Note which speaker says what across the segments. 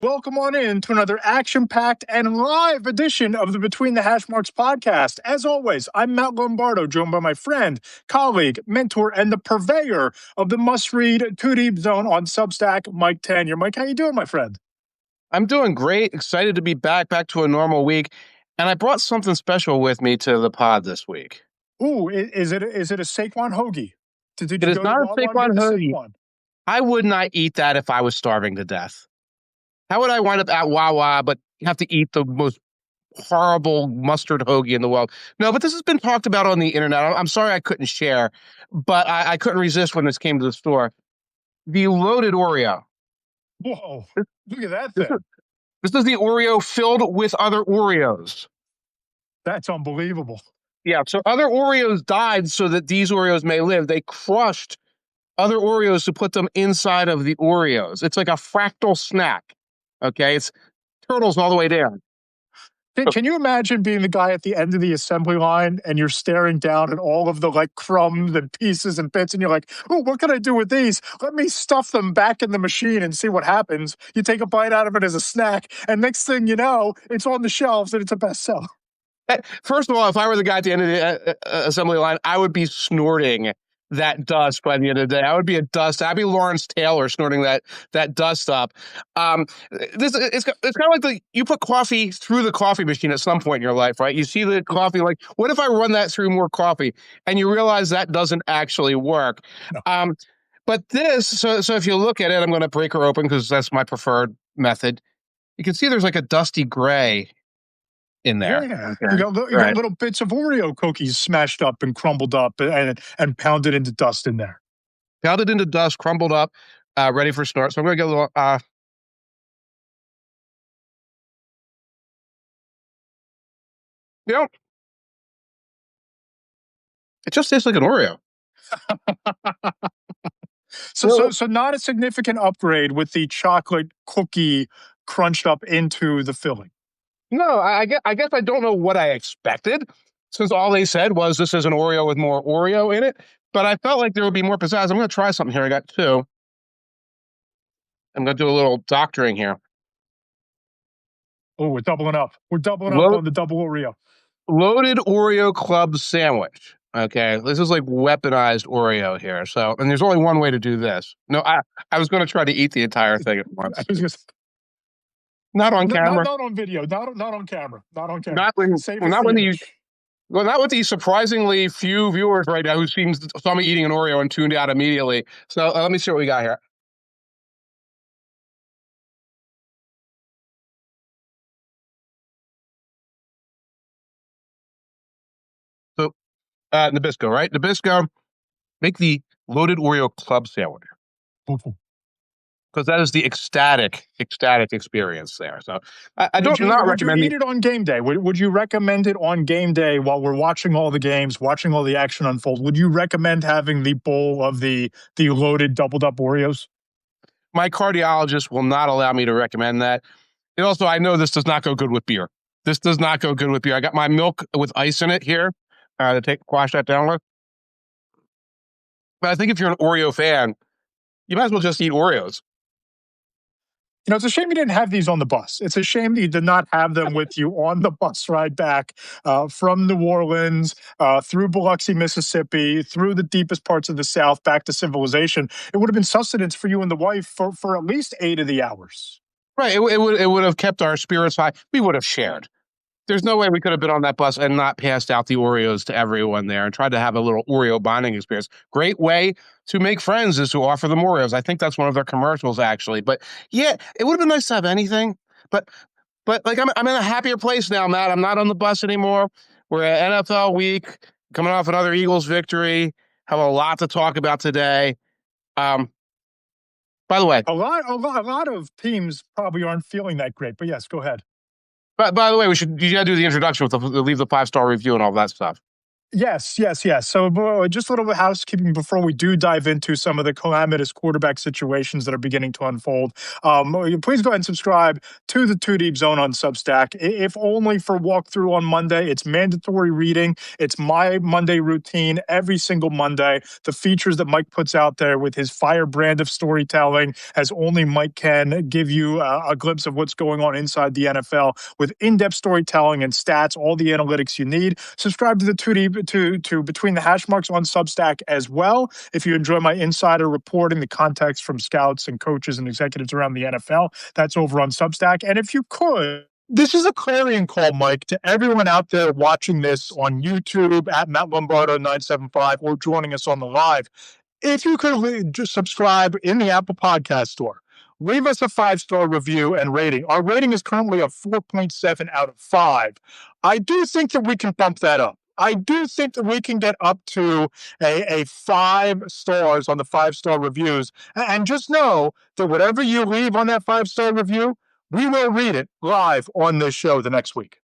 Speaker 1: Welcome on in to another action-packed and live edition of the Between the Hashmarks Podcast. As always, I'm Matt Lombardo, joined by my friend, colleague, mentor, and the purveyor of the must-read Too Deep Zone on Substack, Mike Tanier. Mike, how you doing, my friend?
Speaker 2: I'm doing great. Excited to be back to a normal week. And I brought something special with me to the pod this week.
Speaker 1: Ooh, is it a Saquon hoagie? Did
Speaker 2: It
Speaker 1: you
Speaker 2: is
Speaker 1: go
Speaker 2: not
Speaker 1: to
Speaker 2: a
Speaker 1: Wawa and
Speaker 2: Saquon
Speaker 1: get the
Speaker 2: hoagie.
Speaker 1: Saquon?
Speaker 2: I would not eat that if I was starving to death. How would I wind up at Wawa but have to eat the most horrible mustard hoagie in the world? No, but this has been talked about on the internet. I'm sorry I couldn't share, but I couldn't resist when this came to the store. The loaded Oreo.
Speaker 1: Whoa, look at that thing.
Speaker 2: This is the Oreo filled with other Oreos.
Speaker 1: That's unbelievable.
Speaker 2: Yeah, so other Oreos died so that these Oreos may live. They crushed other Oreos to put them inside of the Oreos. It's like a fractal snack. Okay, it's turtles all the way down.
Speaker 1: Can you imagine being the guy at the end of the assembly line and you're staring down at all of the crumbs and pieces and bits and you're like, oh, what can I do with these? Let me stuff them back in the machine and see what happens. You take a bite out of it as a snack and next thing you know, it's on the shelves and it's a bestseller.
Speaker 2: First of all, if I were the guy at the end of the assembly line, I would be snorting that dust by the end of the day. I would be a dust. I'd be Lawrence Taylor snorting that dust up. It's kind of like you put coffee through the coffee machine at some point in your life, right? You see the coffee, like, what if I run that through more coffee? And you realize that doesn't actually work.
Speaker 1: No.
Speaker 2: But this, so if you look at it, I'm going to break her open because that's my preferred method. You can see there's like a dusty gray in there.
Speaker 1: Yeah. Okay. You got little bits of Oreo cookies smashed up and crumbled up and pounded into dust in there.
Speaker 2: Pounded into dust, crumbled up, ready for snort. So I'm going to get a little... it just tastes like an Oreo.
Speaker 1: So not a significant upgrade with the chocolate cookie crunched up into the filling.
Speaker 2: No, I guess I don't know what I expected, since all they said was this is an Oreo with more Oreo in it. But I felt like there would be more pizzazz. I'm going to try something here. I got two. I'm going to do a little doctoring here.
Speaker 1: Oh, we're doubling up. We're doubling up on the double Oreo.
Speaker 2: Loaded Oreo club sandwich. Okay, this is like weaponized Oreo here. So, and there's only one way to do this. No, I was going to try to eat the entire thing at once. Not on camera.
Speaker 1: Not on video. Not on camera. Not on camera.
Speaker 2: Not with the surprisingly few viewers right now who saw me eating an Oreo and tuned out immediately. So let me see what we got here. So Nabisco, right? Nabisco, make the loaded Oreo club sandwich. Because that is the ecstatic experience there. So I don't recommend.
Speaker 1: Would you eat it on game day? Would you recommend it on game day while we're watching all the games, watching all the action unfold? Would you recommend having the bowl of the loaded doubled up Oreos?
Speaker 2: My cardiologist will not allow me to recommend that. And also, I know this does not go good with beer. This does not go good with beer. I got my milk with ice in it here to quash that down with. But I think if you're an Oreo fan, you might as well just eat Oreos.
Speaker 1: You know, it's a shame you didn't have these on the bus. It's a shame that you did not have them with you on the bus ride back from New Orleans, through Biloxi, Mississippi, through the deepest parts of the South, back to civilization. It would have been sustenance for you and the wife for at least 8 of the hours.
Speaker 2: Right. It would have kept our spirits high. We would have shared. There's no way we could have been on that bus and not passed out the Oreos to everyone there and tried to have a little Oreo bonding experience. Great way to make friends is to offer them Oreos. I think that's one of their commercials, actually. But yeah, it would have been nice to have anything. But like I'm in a happier place now, Matt. I'm not on the bus anymore. We're at NFL week, coming off another Eagles victory. Have a lot to talk about today. By the way,
Speaker 1: a lot of teams probably aren't feeling that great. But yes, go ahead.
Speaker 2: By the way, you got to do the introduction with leave the 5-star review and all that stuff.
Speaker 1: Yes, yes, yes. So, just a little bit of housekeeping before we do dive into some of the calamitous quarterback situations that are beginning to unfold. Please go ahead and subscribe to the Two Deep Zone on Substack. If only for walkthrough on Monday. It's mandatory reading. It's my Monday routine every single Monday. The features that Mike puts out there with his fire brand of storytelling, as only Mike can, give you a glimpse of what's going on inside the NFL with in-depth storytelling and stats, all the analytics you need. Subscribe to the Two Deep to Between the Hashmarks on Substack as well. If you enjoy my insider reporting, the context from scouts and coaches and executives around the NFL, that's over on Substack. And if you could, this is a clarion call, Mike, to everyone out there watching this on YouTube at Matt Lombardo 975 or joining us on the live. If you could just subscribe in the Apple Podcast Store, leave us a 5-star review and rating. Our rating is currently a 4.7 out of 5. I do think that we can bump that up. I do think that we can get up to a 5 stars on the 5-star reviews. And just know that whatever you leave on that 5-star review, we will read it live on this show the next week.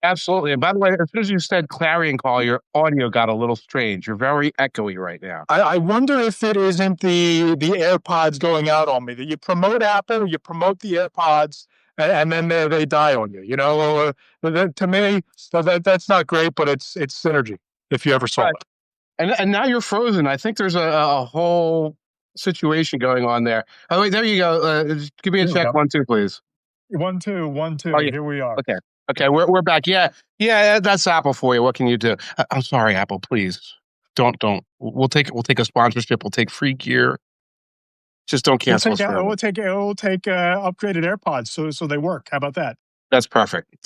Speaker 2: Absolutely. And by the way, as soon as you said clarion call, your audio got a little strange. You're very echoey right now.
Speaker 1: I wonder if it isn't the AirPods going out on me. That you promote Apple, you promote the AirPods, and then they die on you. You know, to me, so that's not great, but it's synergy. If you ever saw
Speaker 2: Right.
Speaker 1: it.
Speaker 2: And now you're frozen. I think there's a whole situation going on there. Oh, wait, there you go. Give me a check. 1, 2, please.
Speaker 1: 1, 2, 1, 2.
Speaker 2: Oh, yeah.
Speaker 1: Here we are.
Speaker 2: Okay, we're back. Yeah, that's Apple for you. What can you do? I'm sorry, Apple. Please don't. We'll take a sponsorship. We'll take free gear. Just don't cancel us.
Speaker 1: We'll take upgraded AirPods so they work. How about that?
Speaker 2: That's perfect.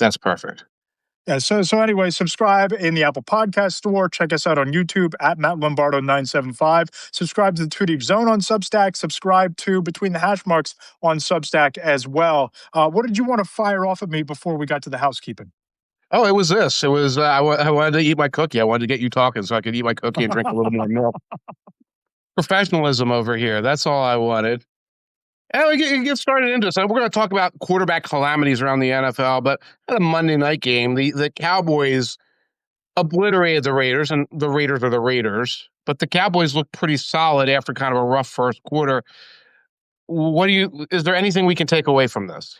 Speaker 1: Yeah. So anyway, subscribe in the Apple Podcast Store. Check us out on YouTube at Matt Lombardo 975. Subscribe to the Two Deep Zone on Substack. Subscribe to Between the Hashmarks on Substack as well. What did you want to fire off at me before we got to the housekeeping?
Speaker 2: Oh, it was this. It was I wanted to eat my cookie. I wanted to get you talking so I could eat my cookie and drink a little more milk. Professionalism over here. That's all I wanted. And we get started into this. So we're going to talk about quarterback calamities around the NFL, but at a Monday night game, the Cowboys obliterated the Raiders, and the Raiders are the Raiders, but the Cowboys look pretty solid after kind of a rough first quarter. Is there anything we can take away from this?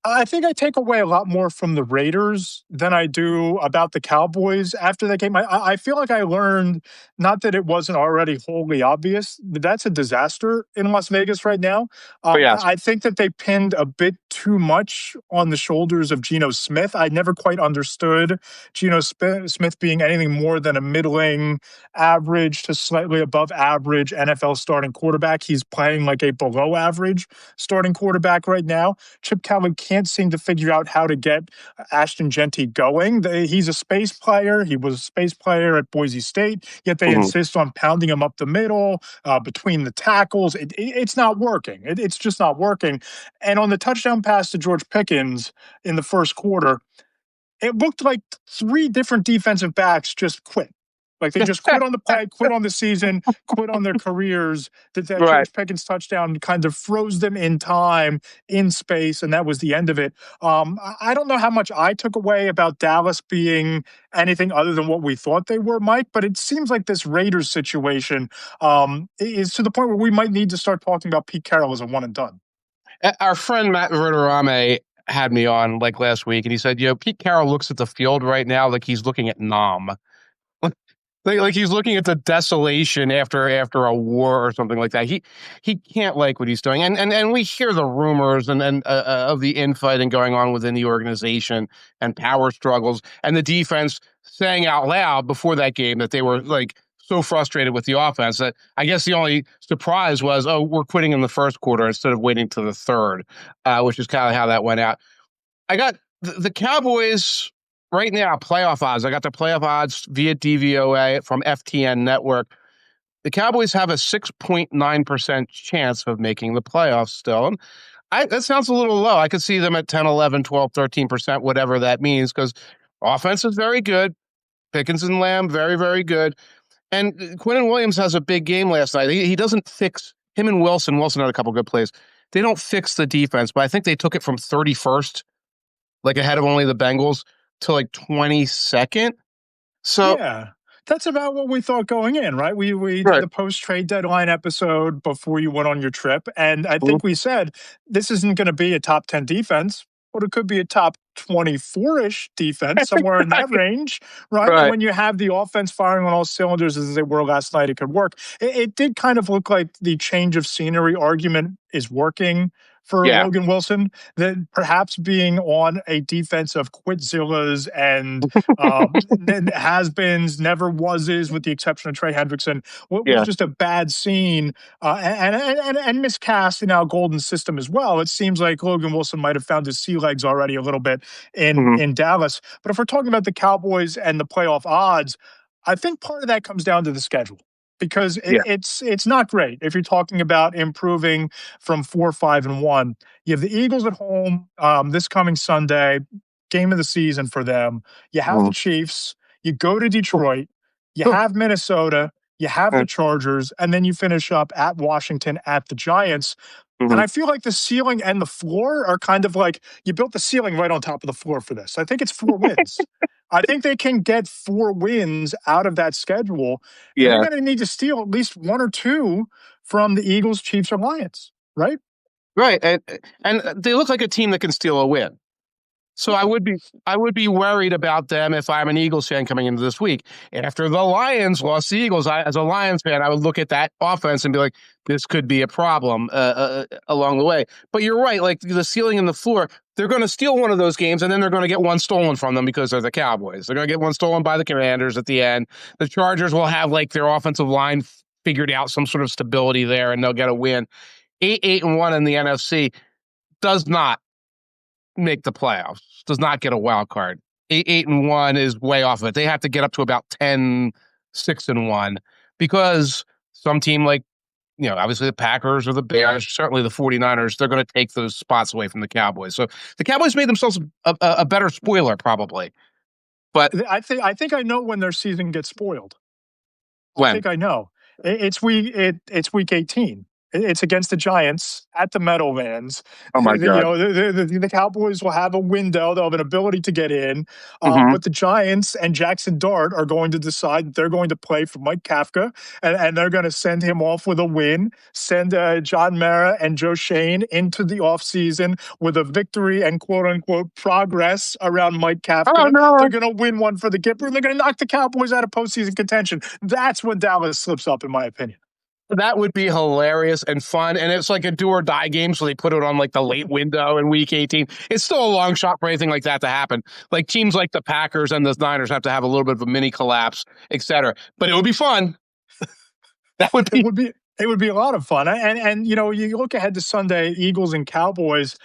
Speaker 1: I think I take away a lot more from the Raiders than I do about the Cowboys after that game. I feel like I learned, not that it wasn't already wholly obvious, that that's a disaster in Las Vegas right now.
Speaker 2: Yes.
Speaker 1: I think that they pinned a bit too much on the shoulders of Geno Smith. I never quite understood Geno Smith being anything more than a middling, average to slightly above average NFL starting quarterback. He's playing like a below average starting quarterback right now. Chip Kelly can't seem to figure out how to get Ashton Genty going. He's a space player. He was a space player at Boise State, yet they insist on pounding him up the middle, between the tackles. It's not working. It's just not working. And on the touchdown pass to George Pickens in the first quarter, it looked like 3 different defensive backs just quit. Like they just quit on the play, quit on the season, quit on their careers. That right. George Pickens touchdown kind of froze them in time, in space, and that was the end of it. I don't know how much I took away about Dallas being anything other than what we thought they were, Mike, but it seems like this Raiders situation is to the point where we might need to start talking about Pete Carroll as a one and done.
Speaker 2: Our friend Matt Verderame had me on like last week, and he said, Pete Carroll looks at the field right now like he's looking at Nam. Like he's looking at the desolation after a war or something like that. He can't like what he's doing, and we hear the rumors and of the infighting going on within the organization and power struggles, and the defense saying out loud before that game that they were like so frustrated with the offense that I guess the only surprise was, we're quitting in the first quarter instead of waiting to the third, which is kind of how that went out. I got the Cowboys. Right now, playoff odds. I got the playoff odds via DVOA from FTN Network. The Cowboys have a 6.9% chance of making the playoffs still. And that sounds a little low. I could see them at 10, 11, 12, 13%, whatever that means, because offense is very good. Pickens and Lamb, very, very good. And Quinnen Williams has a big game last night. He doesn't fix him and Wilson. Wilson had a couple good plays. They don't fix the defense, but I think they took it from 31st, like ahead of only the Bengals, to like 22nd. So
Speaker 1: yeah. That's about what we thought going in, right? We did
Speaker 2: Right.
Speaker 1: the post-trade deadline episode before you went on your trip, and I
Speaker 2: Mhm.
Speaker 1: think we said this isn't going to be a top 10 defense, but it could be a top 24-ish defense, somewhere in that range, right? And
Speaker 2: Right.
Speaker 1: when you have the offense firing on all cylinders as they were last night, it could work. It did kind of look like the change of scenery argument is working for
Speaker 2: Yeah.
Speaker 1: Logan Wilson, that perhaps being on a defense of Quitzillas and has-beens, never was-is, with the exception of Trey Hendrickson, was
Speaker 2: Yeah.
Speaker 1: just a bad scene and miscast in our golden system as well. It seems like Logan Wilson might have found his sea legs already a little bit
Speaker 2: Mhm.
Speaker 1: in Dallas. But if we're talking about the Cowboys and the playoff odds, I think part of that comes down to the schedule, because
Speaker 2: Yeah.
Speaker 1: it's not great if you're talking about improving from 4-5-1. You have the Eagles at home this coming Sunday, game of the season for them. You have the
Speaker 2: Mhm.
Speaker 1: Chiefs. You go to Detroit. You have Minnesota. You have the Chargers, and then you finish up at Washington at the Giants. And
Speaker 2: Mhm.
Speaker 1: I feel like the ceiling and the floor are kind of like you built the ceiling right on top of the floor for this. I think it's 4 wins. I think they can get 4 wins out of that schedule, and they're
Speaker 2: Yeah.
Speaker 1: going to need to steal at least one or two from the Eagles, Chiefs, or Lions, right?
Speaker 2: Right. And they look like a team that can steal a win. So I would be worried about them if I'm an Eagles fan coming into this week. After the Lions lost the Eagles, as a Lions fan, I would look at that offense and be like, this could be a problem along the way. But you're right, like the ceiling and the floor, they're going to steal one of those games, and then they're going to get one stolen from them because they're the Cowboys. They're going to get one stolen by the Commanders at the end. The Chargers will have like their offensive line figured out, some sort of stability there, and they'll get a win. 8-1 in the NFC does not make the playoffs, does not get a wild card. 8-1 is way off of it. They have to get up to about 10-6-1 because some team like, obviously the Packers or the Bears, certainly the 49ers, they're going to take those spots away from the Cowboys. So the Cowboys made themselves a better spoiler probably. But
Speaker 1: I think I know when their season gets spoiled. I
Speaker 2: when?
Speaker 1: think I know. It's week 18. It's against the Giants at the Meadowlands.
Speaker 2: Oh my God.
Speaker 1: The Cowboys will have a window. They'll have an ability to get in.
Speaker 2: Mhm.
Speaker 1: But the Giants and Jackson Dart are going to decide that they're going to play for Mike Kafka, and they're going to send him off with a win, send John Mara and Joe Shane into the offseason with a victory and quote-unquote progress around Mike
Speaker 2: Oh,
Speaker 1: Kafka.
Speaker 2: no.
Speaker 1: They're going to win one for the Gipper, and they're going to knock the Cowboys out of postseason contention. That's when Dallas slips up, in my opinion.
Speaker 2: That would be hilarious and fun. And it's like a do or die game. So they put it on like the late window in week 18. It's still a long shot for anything like that to happen. Like teams like the Packers and the Niners have to have a little bit of a mini collapse, et cetera. But it would be fun. That would be.
Speaker 1: It would be a lot of fun. And you look ahead to Sunday, Eagles and Cowboys.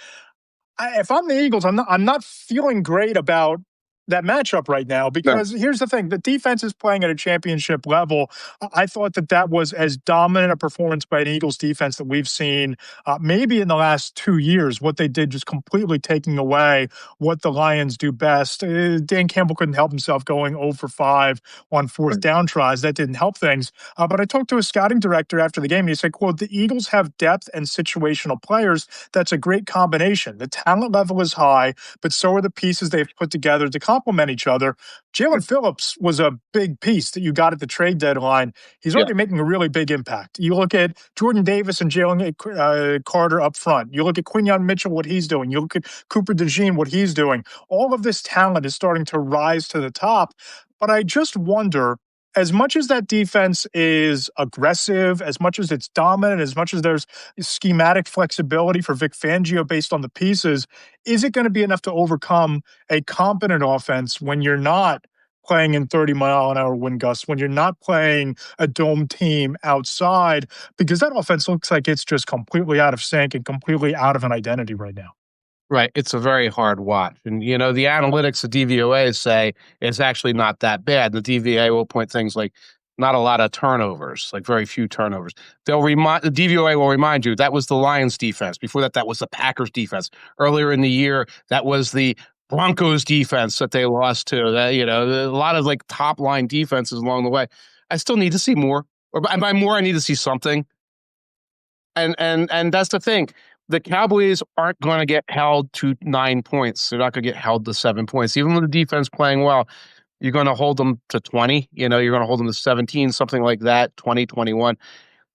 Speaker 1: If I'm the Eagles, I'm not feeling great about that matchup right now, because here's the thing: the defense is playing at a championship level. I thought that was as dominant a performance by an Eagles defense that we've seen maybe in the last 2 years. What they did, just completely taking away what the Lions do best. Dan Campbell couldn't help himself going 0 for 5 on fourth down tries. That didn't help things. But I talked to a scouting director after the game, and he said, quote, "The Eagles have depth and situational players. That's a great combination. The talent level is high, but so are the pieces they've put together to complement each other." Jalen Phillips was a big piece that you got at the trade deadline. He's already making a really big impact. You look at Jordan Davis and Jalen Carter up front. You look at Quinyon Mitchell, what he's doing. You look at Cooper DeJean, what he's doing. All of this talent is starting to rise to the top. But I just wonder, as much as that defense is aggressive, as much as it's dominant, as much as there's schematic flexibility for Vic Fangio based on the pieces, is it going to be enough to overcome a competent offense when you're not playing in 30-mile-an-hour wind gusts, when you're not playing a dome team outside? Because that offense looks like it's just completely out of sync and completely out of an identity right now.
Speaker 2: Right. It's a very hard watch. And, the analytics, the DVOA say it's actually not that bad. The DVOA will point things like not a lot of turnovers, like very few turnovers. The DVOA will remind you that was the Lions defense. Before that, that was the Packers defense. Earlier in the year, that was the Broncos defense that they lost to. A lot of like top line defenses along the way. I still need to see more. And by more, I need to see something. And that's the thing. The Cowboys aren't going to get held to 9 points. They're not going to get held to 7 points. Even with the defense playing well, You're going to hold them to 20. You're going to hold them to 17, something like that, 20, 21.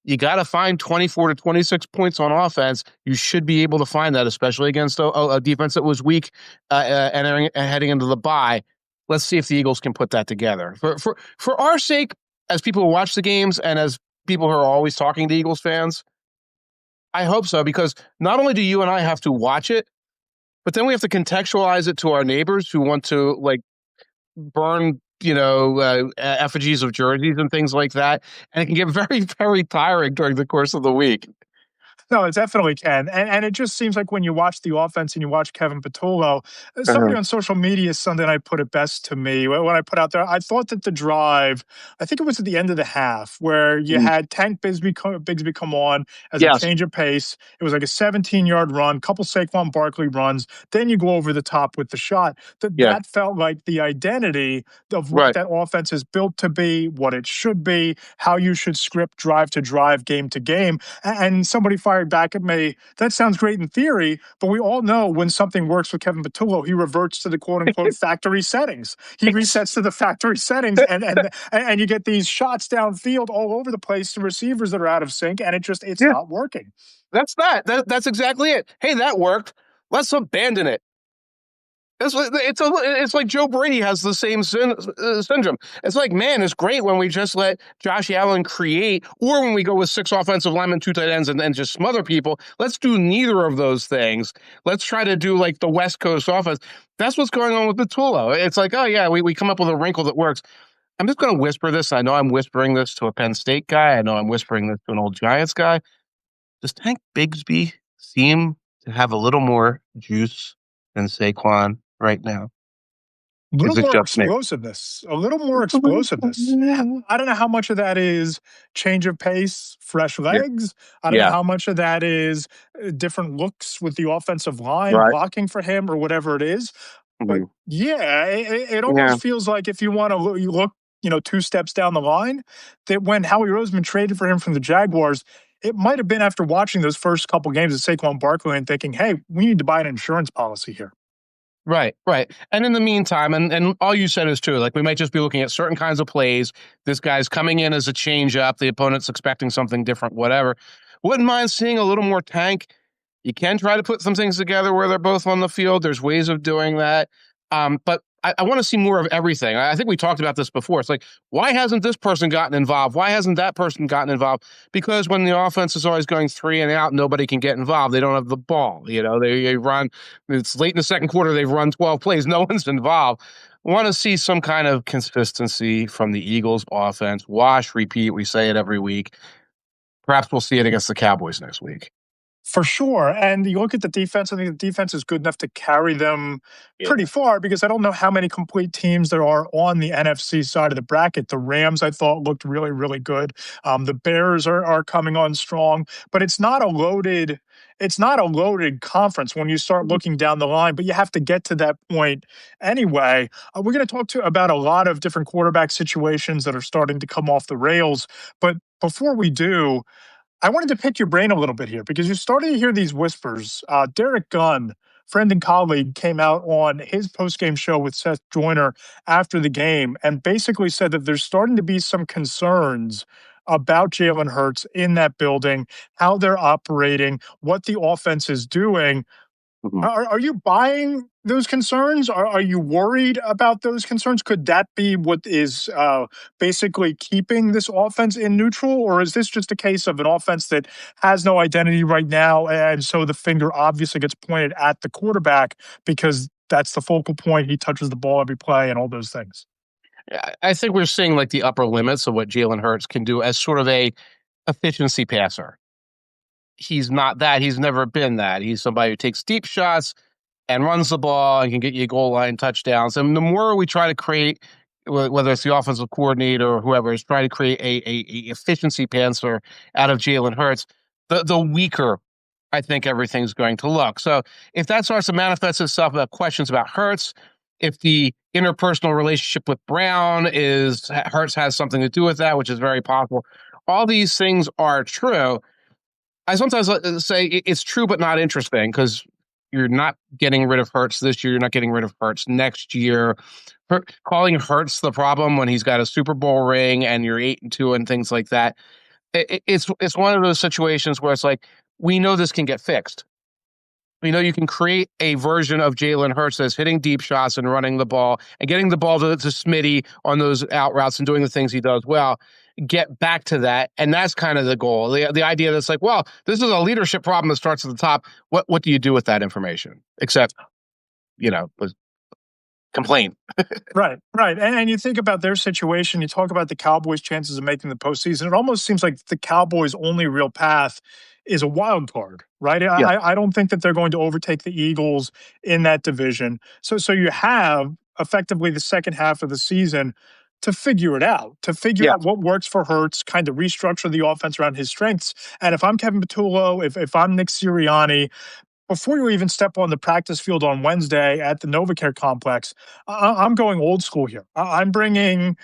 Speaker 2: You got to find 24 to 26 points on offense. You should be able to find that, especially against a defense that was weak and heading into the bye. Let's see if the Eagles can put that together. For our sake, as people who watch the games and as people who are always talking to Eagles fans, I hope so, because not only do you and I have to watch it, but then we have to contextualize it to our neighbors who want to burn, effigies of jerseys and things like that. And it can get very, very tiring during the course of the week.
Speaker 1: No, it definitely can. And it just seems like when you watch the offense and you watch Kevin Patullo, somebody on social media Sunday night put it best to me. When I put out there, I thought that the drive, I think it was at the end of the half, where you had Tank Bigsby come on as a change of pace. It was like a 17-yard run, couple Saquon Barkley runs. Then you go over the top with the shot. That felt like the identity of what that offense is built to be, what it should be, how you should script drive to drive, game to game. And somebody fired back at me, that sounds great in theory, but we all know when something works with Kevin Patullo, he reverts to the quote-unquote factory settings. He resets to the factory settings, and you get these shots downfield all over the place to receivers that are out of sync, and it's not working.
Speaker 2: That's exactly it. Hey, that worked. Let's abandon it. It's like Joe Brady has the same syndrome. It's like, man, it's great when we just let Josh Allen create, or when we go with 6 offensive linemen, 2 tight ends, and then just smother people. Let's do neither of those things. Let's try to do like the West Coast offense. That's what's going on with Patullo. It's like, oh yeah, we come up with a wrinkle that works. I'm just going to whisper this. I know I'm whispering this to a Penn State guy. I know I'm whispering this to an old Giants guy. Does Tank Bigsby seem to have a little more juice than Saquon right now?
Speaker 1: A little more explosiveness. I don't know how much of that is change of pace, fresh legs. I don't know how much of that is different looks with the offensive line blocking for him or whatever it is. But it almost feels like if you want to look 2 steps down the line, that when Howie Roseman traded for him from the Jaguars, it might have been after watching those first couple games of Saquon Barkley and thinking, hey, we need to buy an insurance policy here.
Speaker 2: Right. And in the meantime, and all you said is true, like we might just be looking at certain kinds of plays. This guy's coming in as a change up. The opponent's expecting something different, whatever. Wouldn't mind seeing a little more Tank. You can try to put some things together where they're both on the field. There's ways of doing that. But I want to see more of everything. I think we talked about this before. It's like, why hasn't this person gotten involved? Why hasn't that person gotten involved? Because when the offense is always going 3 and out, nobody can get involved. They don't have the ball. They run. It's late in the second quarter. They've run 12 plays. No one's involved. I want to see some kind of consistency from the Eagles offense. Wash, repeat. We say it every week. Perhaps we'll see it against the Cowboys next week.
Speaker 1: For sure. And you look at the defense, I think the defense is good enough to carry them pretty far, because I don't know how many complete teams there are on the NFC side of the bracket. The Rams, I thought, looked really, really good. The Bears are coming on strong, but it's not a loaded conference when you start looking down the line, but you have to get to that point anyway. We're going to talk about a lot of different quarterback situations that are starting to come off the rails. But before we do, I wanted to pick your brain a little bit here, because you're starting to hear these whispers. Derek Gunn, friend and colleague, came out on his post-game show with Seth Joyner after the game and basically said that there's starting to be some concerns about Jalen Hurts in that building, how they're operating, what the offense is doing. Are you buying those concerns? Are you worried about those concerns? Could that be what is basically keeping this offense in neutral? Or is this just a case of an offense that has no identity right now, and so the finger obviously gets pointed at the quarterback because that's the focal point, he touches the ball every play and all those things?
Speaker 2: I think we're seeing like the upper limits of what Jalen Hurts can do as sort of a efficiency passer. He's not that. He's never been that. He's somebody who takes deep shots and runs the ball and can get you goal line touchdowns. And the more we try to create, whether it's the offensive coordinator or whoever is trying to create a efficiency passer out of Jalen Hurts, the weaker I think everything's going to look. So if that starts to manifest itself about questions about Hurts, if the interpersonal relationship with Brown Hurts has something to do with that, which is very possible, all these things are true. I sometimes say it's true but not interesting, because You're not getting rid of Hurts this year. You're not getting rid of Hurts next year. Calling Hurts the problem when he's got a Super Bowl ring and you're 8-2 and things like that. It's one of those situations where it's like, we know this can get fixed. We know you can create a version of Jalen Hurts that's hitting deep shots and running the ball and getting the ball to Smitty on those out routes and doing the things he does well. Get back to that. And that's kind of the goal. The idea that's like, well, this is a leadership problem that starts at the top. What do you do with that information? Except, complain.
Speaker 1: Right. And you think about their situation, you talk about the Cowboys' chances of making the postseason. It almost seems like the Cowboys' only real path is a wild card, right?
Speaker 2: Yeah.
Speaker 1: I don't think that they're going to overtake the Eagles in that division. So you have effectively the second half of the season to figure it out, out what works for Hurts, kind of restructure the offense around his strengths. And if I'm Kevin Patullo, if I'm Nick Sirianni, before you even step on the practice field on Wednesday at the NovaCare complex, I'm going old school here. I'm bringing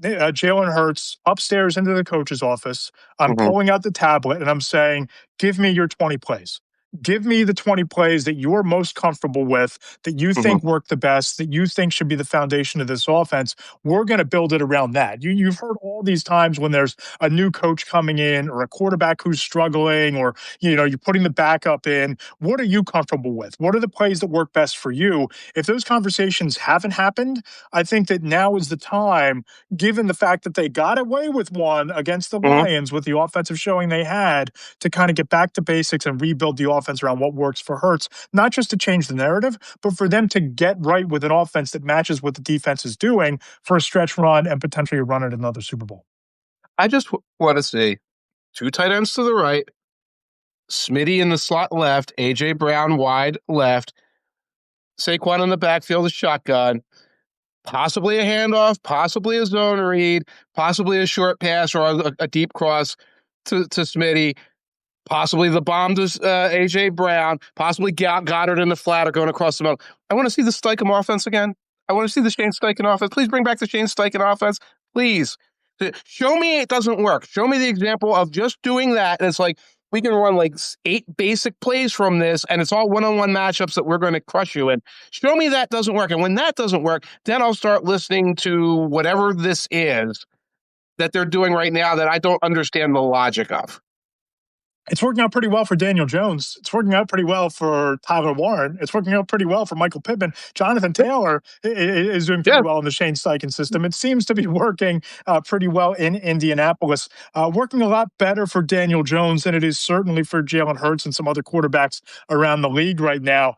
Speaker 1: Jalen Hurts upstairs into the coach's office. I'm pulling out the tablet and I'm saying, give me your 20 plays. Give me the 20 plays that you're most comfortable with, that you think work the best, that you think should be the foundation of this offense. We're going to build it around that. You've heard all these times when there's a new coach coming in or a quarterback who's struggling or, you're putting the backup in. What are you comfortable with? What are the plays that work best for you? If those conversations haven't happened, I think that now is the time, given the fact that they got away with one against the Lions with the offensive showing they had, to kind of get back to basics and rebuild the offense around what works for Hurts, not just to change the narrative, but for them to get right with an offense that matches what the defense is doing for a stretch run and potentially a run at another Super Bowl.
Speaker 2: I just want to see 2 tight ends to the right, Smitty in the slot left, A.J. Brown wide left, Saquon in the backfield, a shotgun, possibly a handoff, possibly a zone read, possibly a short pass or a deep cross to Smitty, possibly the bomb to A.J. Brown, possibly Goddard in the flat or going across the middle. I want to see the Steichen offense again. I want to see the Shane Steichen offense. Please bring back the Shane Steichen offense. Please. Show me it doesn't work. Show me the example of just doing that. And it's like, we can run like 8 basic plays from this, and it's all one-on-one matchups that we're going to crush you in. Show me that doesn't work. And when that doesn't work, then I'll start listening to whatever this is that they're doing right now that I don't understand the logic of.
Speaker 1: It's working out pretty well for Daniel Jones. It's working out pretty well for Tyler Warren. It's working out pretty well for Michael Pittman. Jonathan Taylor is doing pretty well in the Shane Steichen system. It seems to be working pretty well in Indianapolis. Working a lot better for Daniel Jones than it is certainly for Jalen Hurts and some other quarterbacks around the league right now.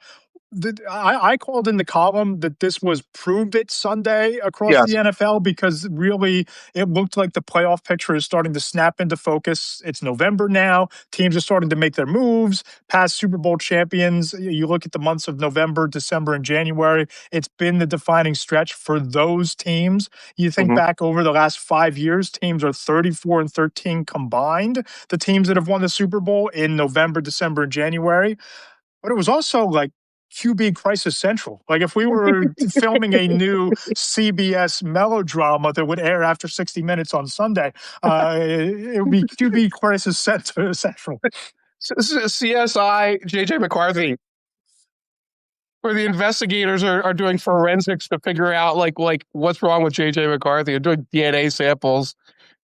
Speaker 1: I called in the column that this was prove it Sunday across the NFL, because really it looked like the playoff picture is starting to snap into focus. It's November now. Teams are starting to make their moves. Past Super Bowl champions, you look at the months of November, December, and January, it's been the defining stretch for those teams. You think back over the last 5 years, teams are 34-13 combined. The teams that have won the Super Bowl in November, December, and January. But it was also like QB Crisis Central. Like if we were filming a new CBS melodrama that would air after 60 Minutes on Sunday, it would be QB Crisis Central.
Speaker 2: CSI, JJ McCarthy, where the investigators are doing forensics to figure out like what's wrong with JJ McCarthy. They're doing DNA samples.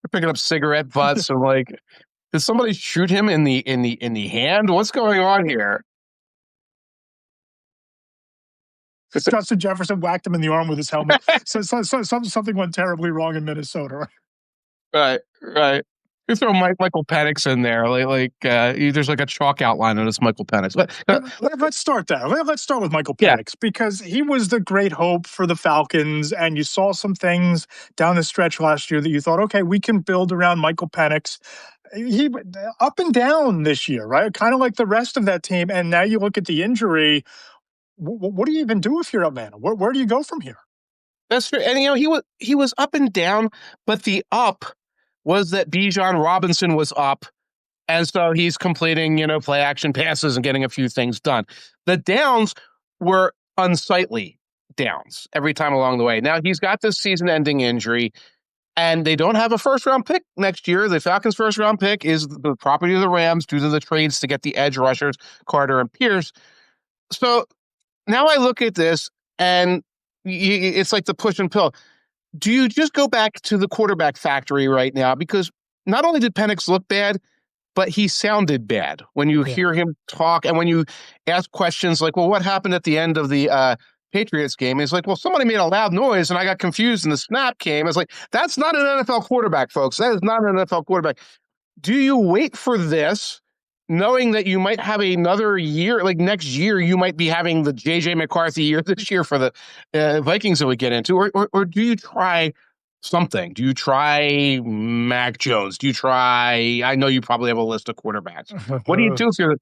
Speaker 2: They're picking up cigarette butts and like, did somebody shoot him in the hand? What's going on here?
Speaker 1: Justin Jefferson whacked him in the arm with his helmet. So something went terribly wrong in Minnesota.
Speaker 2: Right. You throw Michael Penix in there, there's like a chalk outline and it's Michael Penix.
Speaker 1: Let's start there. Let's start with Michael Penix, because he was the great hope for the Falcons, and you saw some things down the stretch last year that you thought, okay, we can build around Michael Penix. He up and down this year, right? Kind of like the rest of that team. And now you look at the injury. What do you even do if you're Atlanta? Where do you go from here?
Speaker 2: That's true. And, he was up and down, but the up was that Bijan Robinson was up. And so he's completing, play action passes and getting a few things done. The downs were unsightly downs every time along the way. Now he's got this season-ending injury, and they don't have a first-round pick next year. The Falcons' first-round pick is the property of the Rams due to the trades to get the edge rushers, Carter and Pierce. So now I look at this, and it's like the push and pull. Do you just go back to the quarterback factory right now? Because not only did Penix look bad, but he sounded bad when you hear him talk, and when you ask questions like, well, what happened at the end of the Patriots game? He's like, well, somebody made a loud noise and I got confused and the snap came. It's like, that's not an NFL quarterback, folks. That is not an NFL quarterback. Do you wait for this, knowing that you might have another year, like next year, you might be having the J.J. McCarthy year this year for the Vikings that we get into, or do you try something? Do you try Mac Jones? Do you try, I know you probably have a list of quarterbacks. What do you do if you're,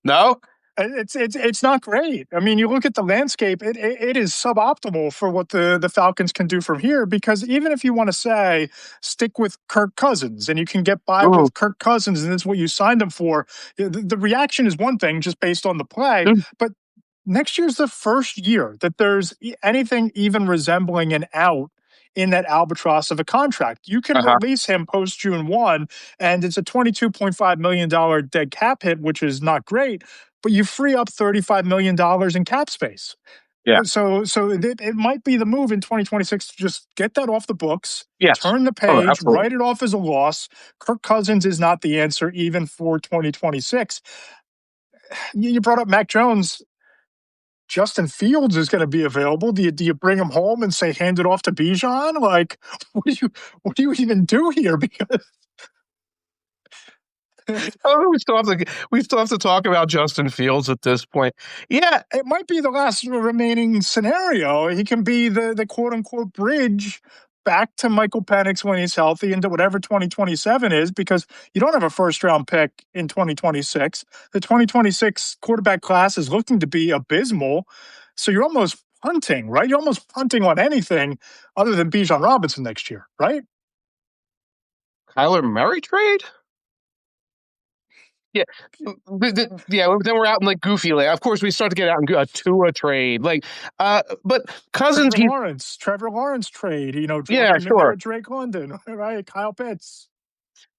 Speaker 2: no?
Speaker 1: It's not great. I mean, you look at the landscape, it is suboptimal for what the Falcons can do from here, because even if you want to say stick with Kirk Cousins and you can get by with Kirk Cousins and that's what you signed him for, the reaction is one thing just based on the play, but next year's the first year that there's anything even resembling an out in that albatross of a contract. You can release him post June 1, and it's a $22.5 million dead cap hit, which is not great, but you free up $35 million in cap space.
Speaker 2: Yeah.
Speaker 1: So it might be the move in 2026 to just get that off the books,
Speaker 2: Yes.
Speaker 1: turn the page, write it off as a loss. Kirk Cousins is not the answer even for 2026. You brought up Mac Jones. Justin Fields is going to be available. Do you bring him home and say hand it off to Bijan? Like, what do you even do here? Because
Speaker 2: we still have to talk about Justin Fields at this point. Yeah,
Speaker 1: it might be the last remaining scenario. He can be the quote unquote bridge back to Michael Penix when he's healthy into whatever 2027 is, because you don't have a first round pick in 2026. The 2026 quarterback class is looking to be abysmal. So you're almost punting, right? You're almost punting on anything other than Bijan Robinson next year, right?
Speaker 2: Kyler Murray trade? Yeah. Yeah, then we're out in like goofy land. Of course, we start to get out in a Tua trade. Like, but Cousins,
Speaker 1: Trevor Lawrence trade,
Speaker 2: yeah, sure.
Speaker 1: Drake London, right? Kyle Pitts.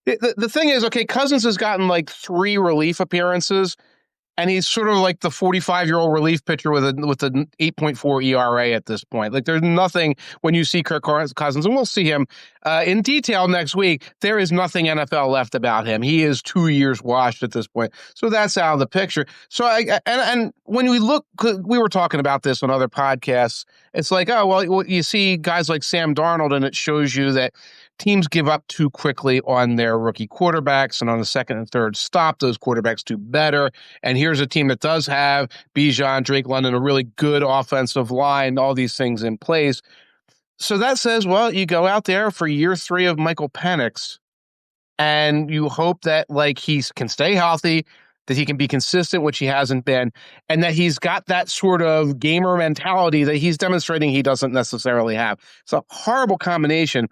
Speaker 2: The thing is, okay, Cousins has gotten like 3 relief appearances, and he's sort of like the 45-year-old relief pitcher with an 8.4 ERA at this point. Like, there's nothing when you see Kirk Cousins, and we'll see him in detail next week. There is nothing NFL left about him. He is 2 years washed at this point. So that's out of the picture. So and when we look, we were talking about this on other podcasts. It's like, oh, well, you see guys like Sam Darnold, and it shows you that teams give up too quickly on their rookie quarterbacks, and on the second and third stop, those quarterbacks do better. And here's a team that does have Bijan, Drake London, a really good offensive line, all these things in place. So that says, well, you go out there for year 3 of Michael Penix, and you hope that like he can stay healthy, that he can be consistent, which he hasn't been, and that he's got that sort of gamer mentality that he's demonstrating he doesn't necessarily have. It's a horrible combination.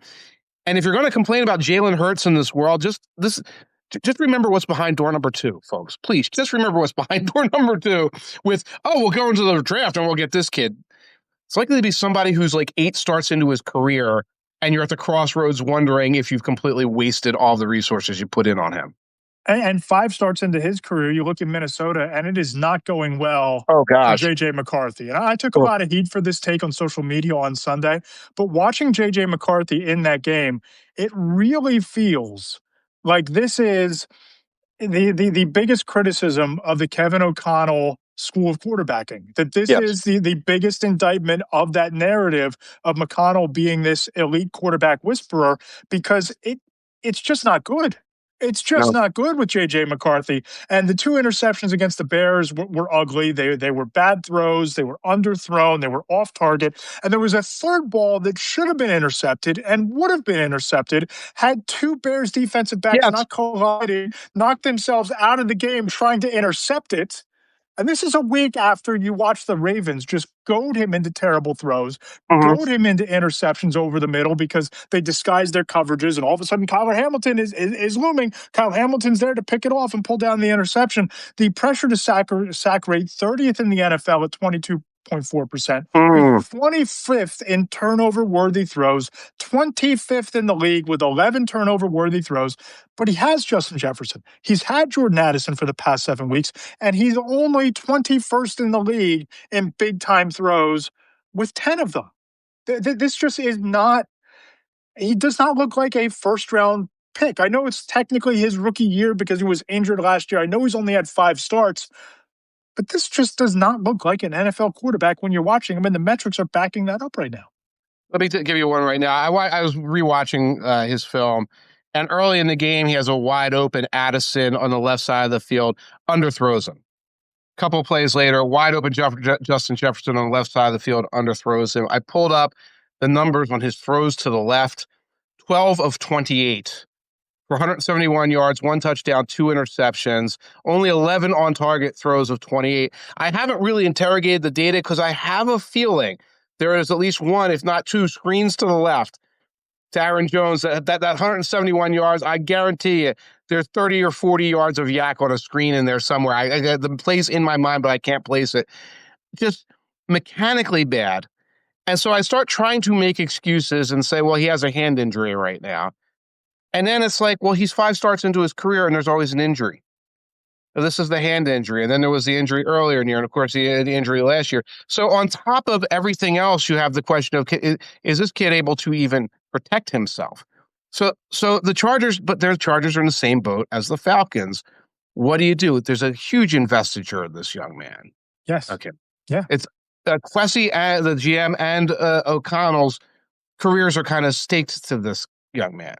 Speaker 2: And if you're going to complain about Jalen Hurts in this world, just remember what's behind door number 2, folks. Please, just remember what's behind door number 2 with, oh, we'll go into the draft and we'll get this kid. It's likely to be somebody who's like 8 starts into his career, and you're at the crossroads wondering if you've completely wasted all the resources you put in on him.
Speaker 1: And 5 starts into his career, you look at Minnesota, and it is not going well for J.J. McCarthy. And I took a lot of heat for this take on social media on Sunday, but watching J.J. McCarthy in that game, it really feels like this is the biggest criticism of the Kevin O'Connell school of quarterbacking, that this is the biggest indictment of that narrative of McConnell being this elite quarterback whisperer, because it's just not good. It's just not good with J.J. McCarthy. And the 2 interceptions against the Bears were ugly. They were bad throws. They were underthrown. They were off target. And there was a third ball that should have been intercepted and would have been intercepted had 2 Bears defensive backs not colliding, knocked themselves out of the game trying to intercept it. And this is a week after you watch the Ravens just goad him into terrible throws, goad him into interceptions over the middle because they disguise their coverages, and all of a sudden Kyle Hamilton is looming. Kyle Hamilton's there to pick it off and pull down the interception. The pressure to sack rate, 30th in the NFL at 0.4%.
Speaker 2: Mm.
Speaker 1: He's 25th in turnover-worthy throws, 25th in the league with 11 turnover-worthy throws, but he has Justin Jefferson. He's had Jordan Addison for the past 7 weeks, and he's only 21st in the league in big-time throws with 10 of them. This just is not – he does not look like a first-round pick. I know it's technically his rookie year because he was injured last year. I know he's only had 5 starts, but this just does not look like an NFL quarterback when you're watching him, and the metrics are backing that up right now.
Speaker 2: Let me give you one right now. I was rewatching his film, and early in the game, he has a wide open Addison on the left side of the field, underthrows him. A couple of plays later, wide open Justin Jefferson on the left side of the field, underthrows him. I pulled up the numbers on his throws to the left, 12 of 28. For 171 yards, 1 touchdown, 2 interceptions, only 11 on-target throws of 28. I haven't really interrogated the data because I have a feeling there is at least 1, if not 2, screens to the left to Aaron Jones. That 171 yards, I guarantee you, there's 30 or 40 yards of yak on a screen in there somewhere. I got the place in my mind, but I can't place it. Just mechanically bad. And so I start trying to make excuses and say, well, he has a hand injury right now. And then it's like, well, he's 5 starts into his career and there's always an injury. This is the hand injury. And then there was the injury earlier in the year. And of course, the injury last year. So on top of everything else, you have the question of, is this kid able to even protect himself? So the Chargers, but their Chargers are in the same boat as the Falcons. What do you do? There's a huge investiture in this young man.
Speaker 1: Yes.
Speaker 2: Okay.
Speaker 1: Yeah.
Speaker 2: It's Quessy, the GM, and O'Connell's careers are kind of staked to this young man.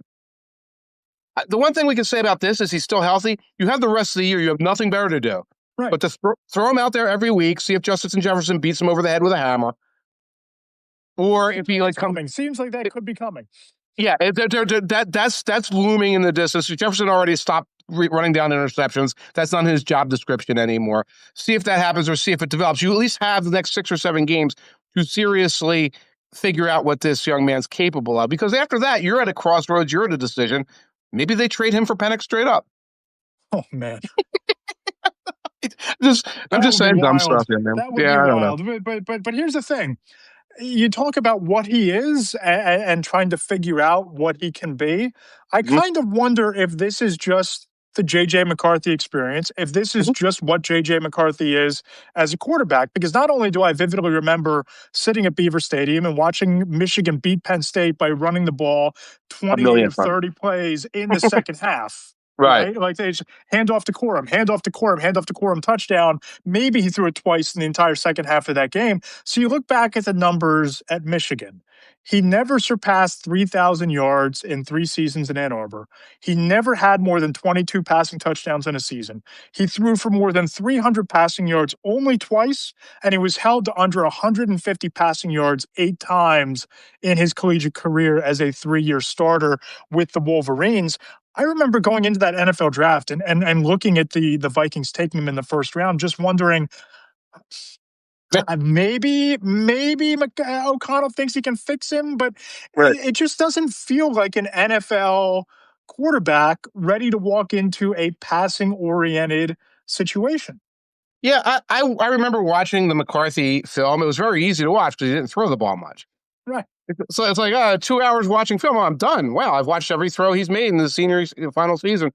Speaker 2: The one thing we can say about this is he's still healthy. You have the rest of the year. You have nothing better to do.
Speaker 1: Right.
Speaker 2: But to throw him out there every week, see if Justin Jefferson beats him over the head with a hammer. Or if he
Speaker 1: coming. Seems like that could be coming.
Speaker 2: Yeah, that's looming in the distance. Jefferson already stopped running down interceptions. That's not his job description anymore. See if that happens or see if it develops. You at least have the next 6 or 7 games to seriously figure out what this young man's capable of. Because after that, you're at a crossroads. You're at a decision. Maybe they trade him for Penix straight up.
Speaker 1: Oh, man.
Speaker 2: I'm just saying dumb stuff here, man.
Speaker 1: That would be wild. But here's the thing. You talk about what he is and trying to figure out what he can be. I kind of wonder if this is just the J.J. McCarthy experience, if this is just what J.J. McCarthy is as a quarterback. Because not only do I vividly remember sitting at Beaver Stadium and watching Michigan beat Penn State by running the ball 28 of 30 plays in the second half. Right? Like they just hand off to Corum, touchdown. Maybe he threw it twice in the entire second half of that game. So you look back at the numbers at Michigan. He never surpassed 3,000 yards in 3 seasons in Ann Arbor. He never had more than 22 passing touchdowns in a season. He threw for more than 300 passing yards only twice, and he was held to under 150 passing yards 8 times in his collegiate career as a 3-year starter with the Wolverines. I remember going into that NFL draft and looking at the Vikings taking him in the first round, just wondering, maybe O'Connell thinks he can fix him, but it just doesn't feel like an NFL quarterback ready to walk into a passing-oriented situation.
Speaker 2: Yeah, I remember watching the McCarthy film. It was very easy to watch because he didn't throw the ball much.
Speaker 1: Right.
Speaker 2: So it's like 2 hours watching film. I'm done. Wow, I've watched every throw he's made in the final season.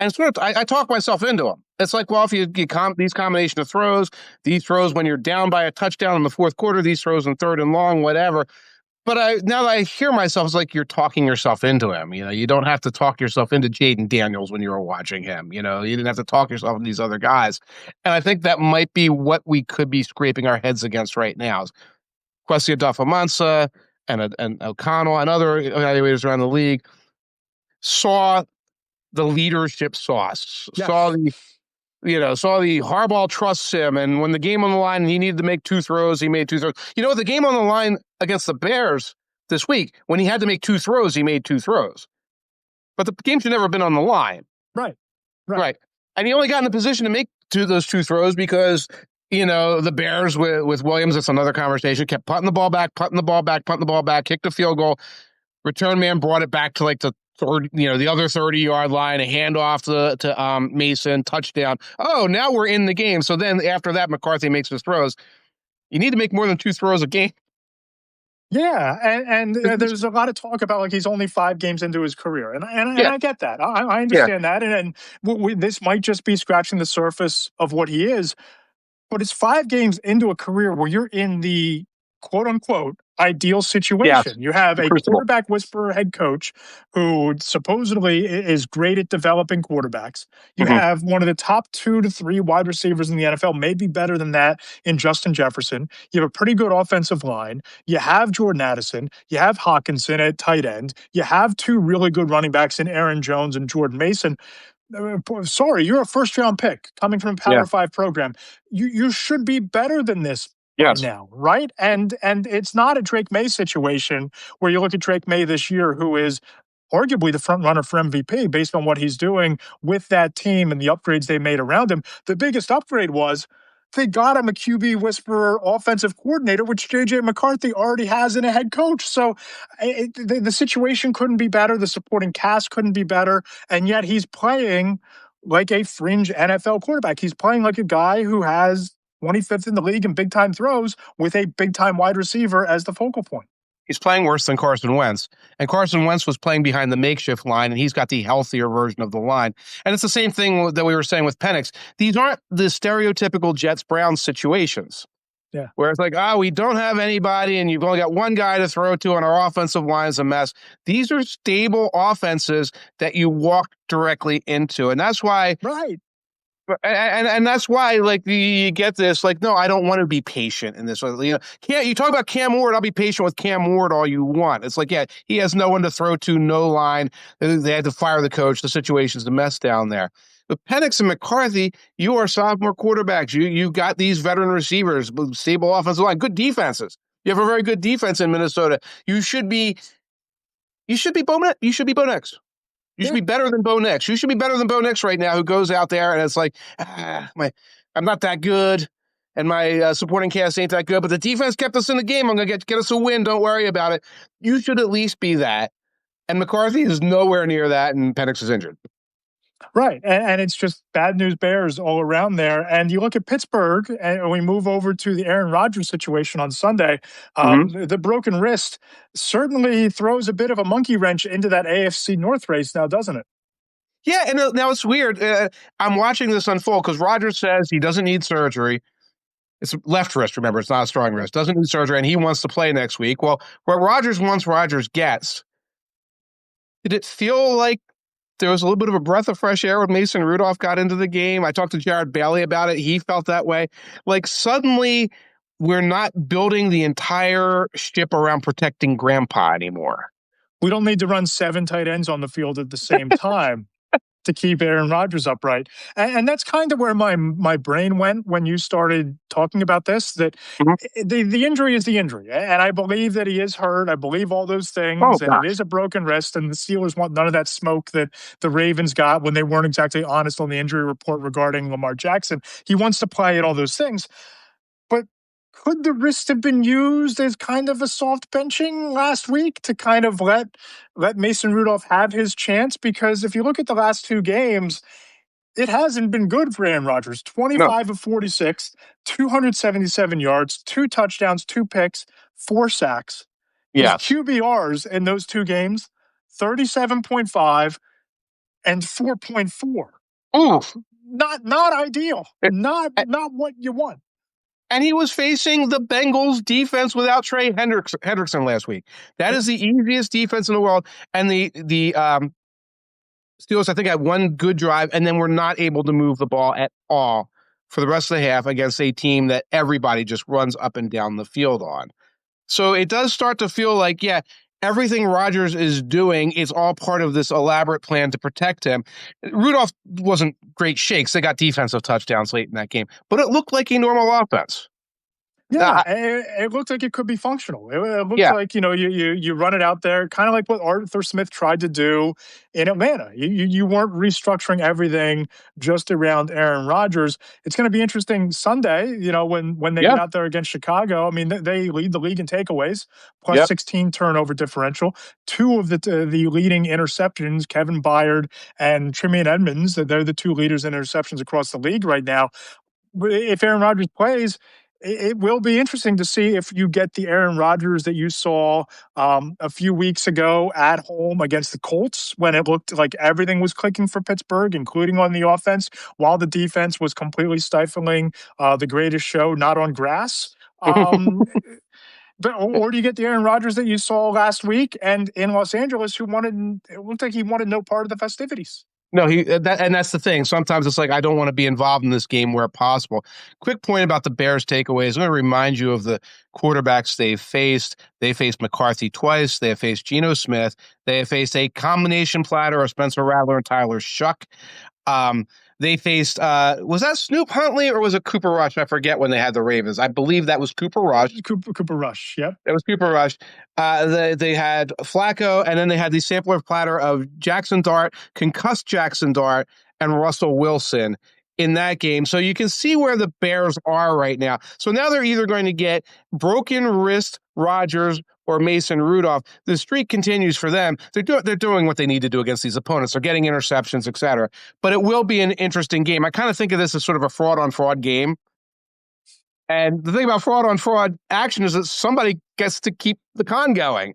Speaker 2: And sort of, I talk myself into him. It's like, well, if you these combination of throws, these throws when you're down by a touchdown in the fourth quarter, these throws in 3rd and long, whatever. But now that I hear myself, it's like you're talking yourself into him. You know, you don't have to talk yourself into Jaden Daniels when you were watching him. You know, you didn't have to talk yourself into these other guys. And I think that might be what we could be scraping our heads against right now. Kwesi Adofo-Mensah and O'Connell and other evaluators around the league saw the leadership sauce, saw the Harbaugh trusts him. And when the game on the line, he needed to make 2 throws, he made 2 throws. You know, the game on the line against the Bears this week, when he had to make 2 throws, he made 2 throws. But the game should never have been on the line.
Speaker 1: Right.
Speaker 2: And he only got in the position to make those 2 throws because, you know, the Bears with Williams, that's another conversation, kept punting the ball back, kicked a field goal. Return man brought it back to like the other 30-yard line, a handoff to Mason, touchdown. Oh, now we're in the game. So then after that, McCarthy makes his throws. You need to make more than 2 throws a game.
Speaker 1: Yeah, and there's a lot of talk about like he's only 5 games into his career, and
Speaker 2: Yeah,
Speaker 1: I get that. I
Speaker 2: yeah.
Speaker 1: understand that, and this might just be scratching the surface of what he is. But it's 5 games into a career where you're in the quote unquote ideal
Speaker 2: Yes,
Speaker 1: situation. You have
Speaker 2: the
Speaker 1: a
Speaker 2: crucible.
Speaker 1: quarterback whisperer head coach who supposedly is great at developing quarterbacks. You
Speaker 2: Mhm.
Speaker 1: have one of the top 2 to 3 wide receivers in the NFL, maybe better than that in Justin Jefferson. You have a pretty good offensive line. You have Jordan Addison. You have Hawkinson at tight end. You have 2 really good running backs in Aaron Jones and Jordan Mason. Sorry, you're a first round pick coming from a
Speaker 2: Yeah.
Speaker 1: Power Five program. You should be better than this by
Speaker 2: Yes.
Speaker 1: now, right? And it's not a Drake May situation where you look at Drake May this year, who is arguably the front runner for MVP based on what he's doing with that team and the upgrades they made around him. The biggest upgrade was they got him a QB whisperer offensive coordinator, which JJ McCarthy already has in a head coach. So the situation couldn't be better. The supporting cast couldn't be better. And yet he's playing like a fringe NFL quarterback. He's playing like a guy who has 25th in the league in big time throws with a big time wide receiver as the focal point.
Speaker 2: He's playing worse than Carson Wentz. And Carson Wentz was playing behind the makeshift line, and he's got the healthier version of the line. And it's the same thing that we were saying with Penix. These aren't the stereotypical Jets-Browns situations.
Speaker 1: Yeah.
Speaker 2: Where it's like, we don't have anybody, and you've only got one guy to throw to, and our offensive line's a mess. These are stable offenses that you walk directly into. And that's why
Speaker 1: Right.
Speaker 2: And that's why, like, you get this, like, no, I don't want to be patient in this. You talk about Cam Ward, I'll be patient with Cam Ward all you want. It's like, yeah, he has no one to throw to, no line. They had to fire the coach. The situation's a mess down there. With Penix and McCarthy, you are sophomore quarterbacks. You got these veteran receivers, stable offensive line, good defenses. You have a very good defense in Minnesota. You should be Bo Nix. You should be better than Bo Nix. You should be better than Bo Nix right now, who goes out there and it's like, I'm not that good, and my supporting cast ain't that good, but the defense kept us in the game. I'm going to get us a win. Don't worry about it. You should at least be that. And McCarthy is nowhere near that, and Penix is injured.
Speaker 1: Right. And it's just bad news bears all around there. And you look at Pittsburgh, and we move over to the Aaron Rodgers situation on Sunday. The broken wrist certainly throws a bit of a monkey wrench into that AFC North race now, doesn't it?
Speaker 2: Yeah, and now it's weird. I'm watching this unfold because Rodgers says he doesn't need surgery. It's left wrist, remember, it's not a strong wrist. Doesn't need surgery, and he wants to play next week. Well, what Rodgers wants, Rodgers gets. Did it feel like there was a little bit of a breath of fresh air when Mason Rudolph got into the game? I talked to Jared Bailey about it. He felt that way. Like, suddenly, we're not building the entire ship around protecting Grandpa anymore.
Speaker 1: We don't need to run 7 tight ends on the field at the same time to keep Aaron Rodgers upright. And that's kind of where my brain went when you started talking about this, that the injury is the injury. And I believe that he is hurt. I believe all those things. And it is a broken wrist. And the Steelers want none of that smoke that the Ravens got when they weren't exactly honest on the injury report regarding Lamar Jackson. He wants to play and all those things. But could the wrist have been used as kind of a soft benching last week to kind of let Mason Rudolph have his chance? Because if you look at the last 2 games, it hasn't been good for Aaron Rodgers. 25 of 46, 277 yards, 2 touchdowns, 2 picks, 4 sacks. His QBRs in those 2 games, 37.5 and 4.4.
Speaker 2: Oof.
Speaker 1: Not ideal. Not what you want.
Speaker 2: And he was facing the Bengals defense without Trey Hendrickson last week. That is the easiest defense in the world. And the Steelers, I think, had one good drive, and then were not able to move the ball at all for the rest of the half against a team that everybody just runs up and down the field on. So it does start to feel like, everything Rodgers is doing is all part of this elaborate plan to protect him. Rudolph wasn't great shakes. They got defensive touchdowns late in that game, but it looked like a normal offense.
Speaker 1: Yeah, it looked like it could be functional. It looked like, you run it out there, kind of like what Arthur Smith tried to do in Atlanta. You weren't restructuring everything just around Aaron Rodgers. It's going to be interesting Sunday, when they get out there against Chicago. I mean, they lead the league in takeaways, plus 16 turnover differential. 2 of the leading interceptions, Kevin Byard and Tremaine Edmonds, they're the 2 leaders in interceptions across the league right now. If Aaron Rodgers plays, It will be interesting to see if you get the Aaron Rodgers that you saw a few weeks ago at home against the Colts when it looked like everything was clicking for Pittsburgh, including on the offense, while the defense was completely stifling the greatest show, not on grass. Um, or do you get the Aaron Rodgers that you saw last week and in Los Angeles, who it looked like he wanted no part of the festivities?
Speaker 2: No, and that's the thing. Sometimes it's like, I don't want to be involved in this game where possible. Quick point about the Bears takeaways. I'm going to remind you of the quarterbacks they've faced. They faced McCarthy twice. They have faced Geno Smith. They have faced a combination platter of Spencer Rattler and Tyler Shuck. They faced, was that Snoop Huntley or was it Cooper Rush? I forget when they had the Ravens. I believe that was Cooper Rush.
Speaker 1: Cooper Rush, yep.
Speaker 2: It was Cooper Rush. They had Flacco, and then they had the sampler platter of Jackson Dart, concussed Jackson Dart, and Russell Wilson in that game. So you can see where the Bears are right now. So now they're either going to get broken wrist Rodgers or Mason Rudolph. The streak continues for them. They're doing what they need to do against these opponents. They're getting interceptions, et cetera. But it will be an interesting game. I kind of think of this as sort of a fraud-on-fraud game. And the thing about fraud-on-fraud action is that somebody gets to keep the con going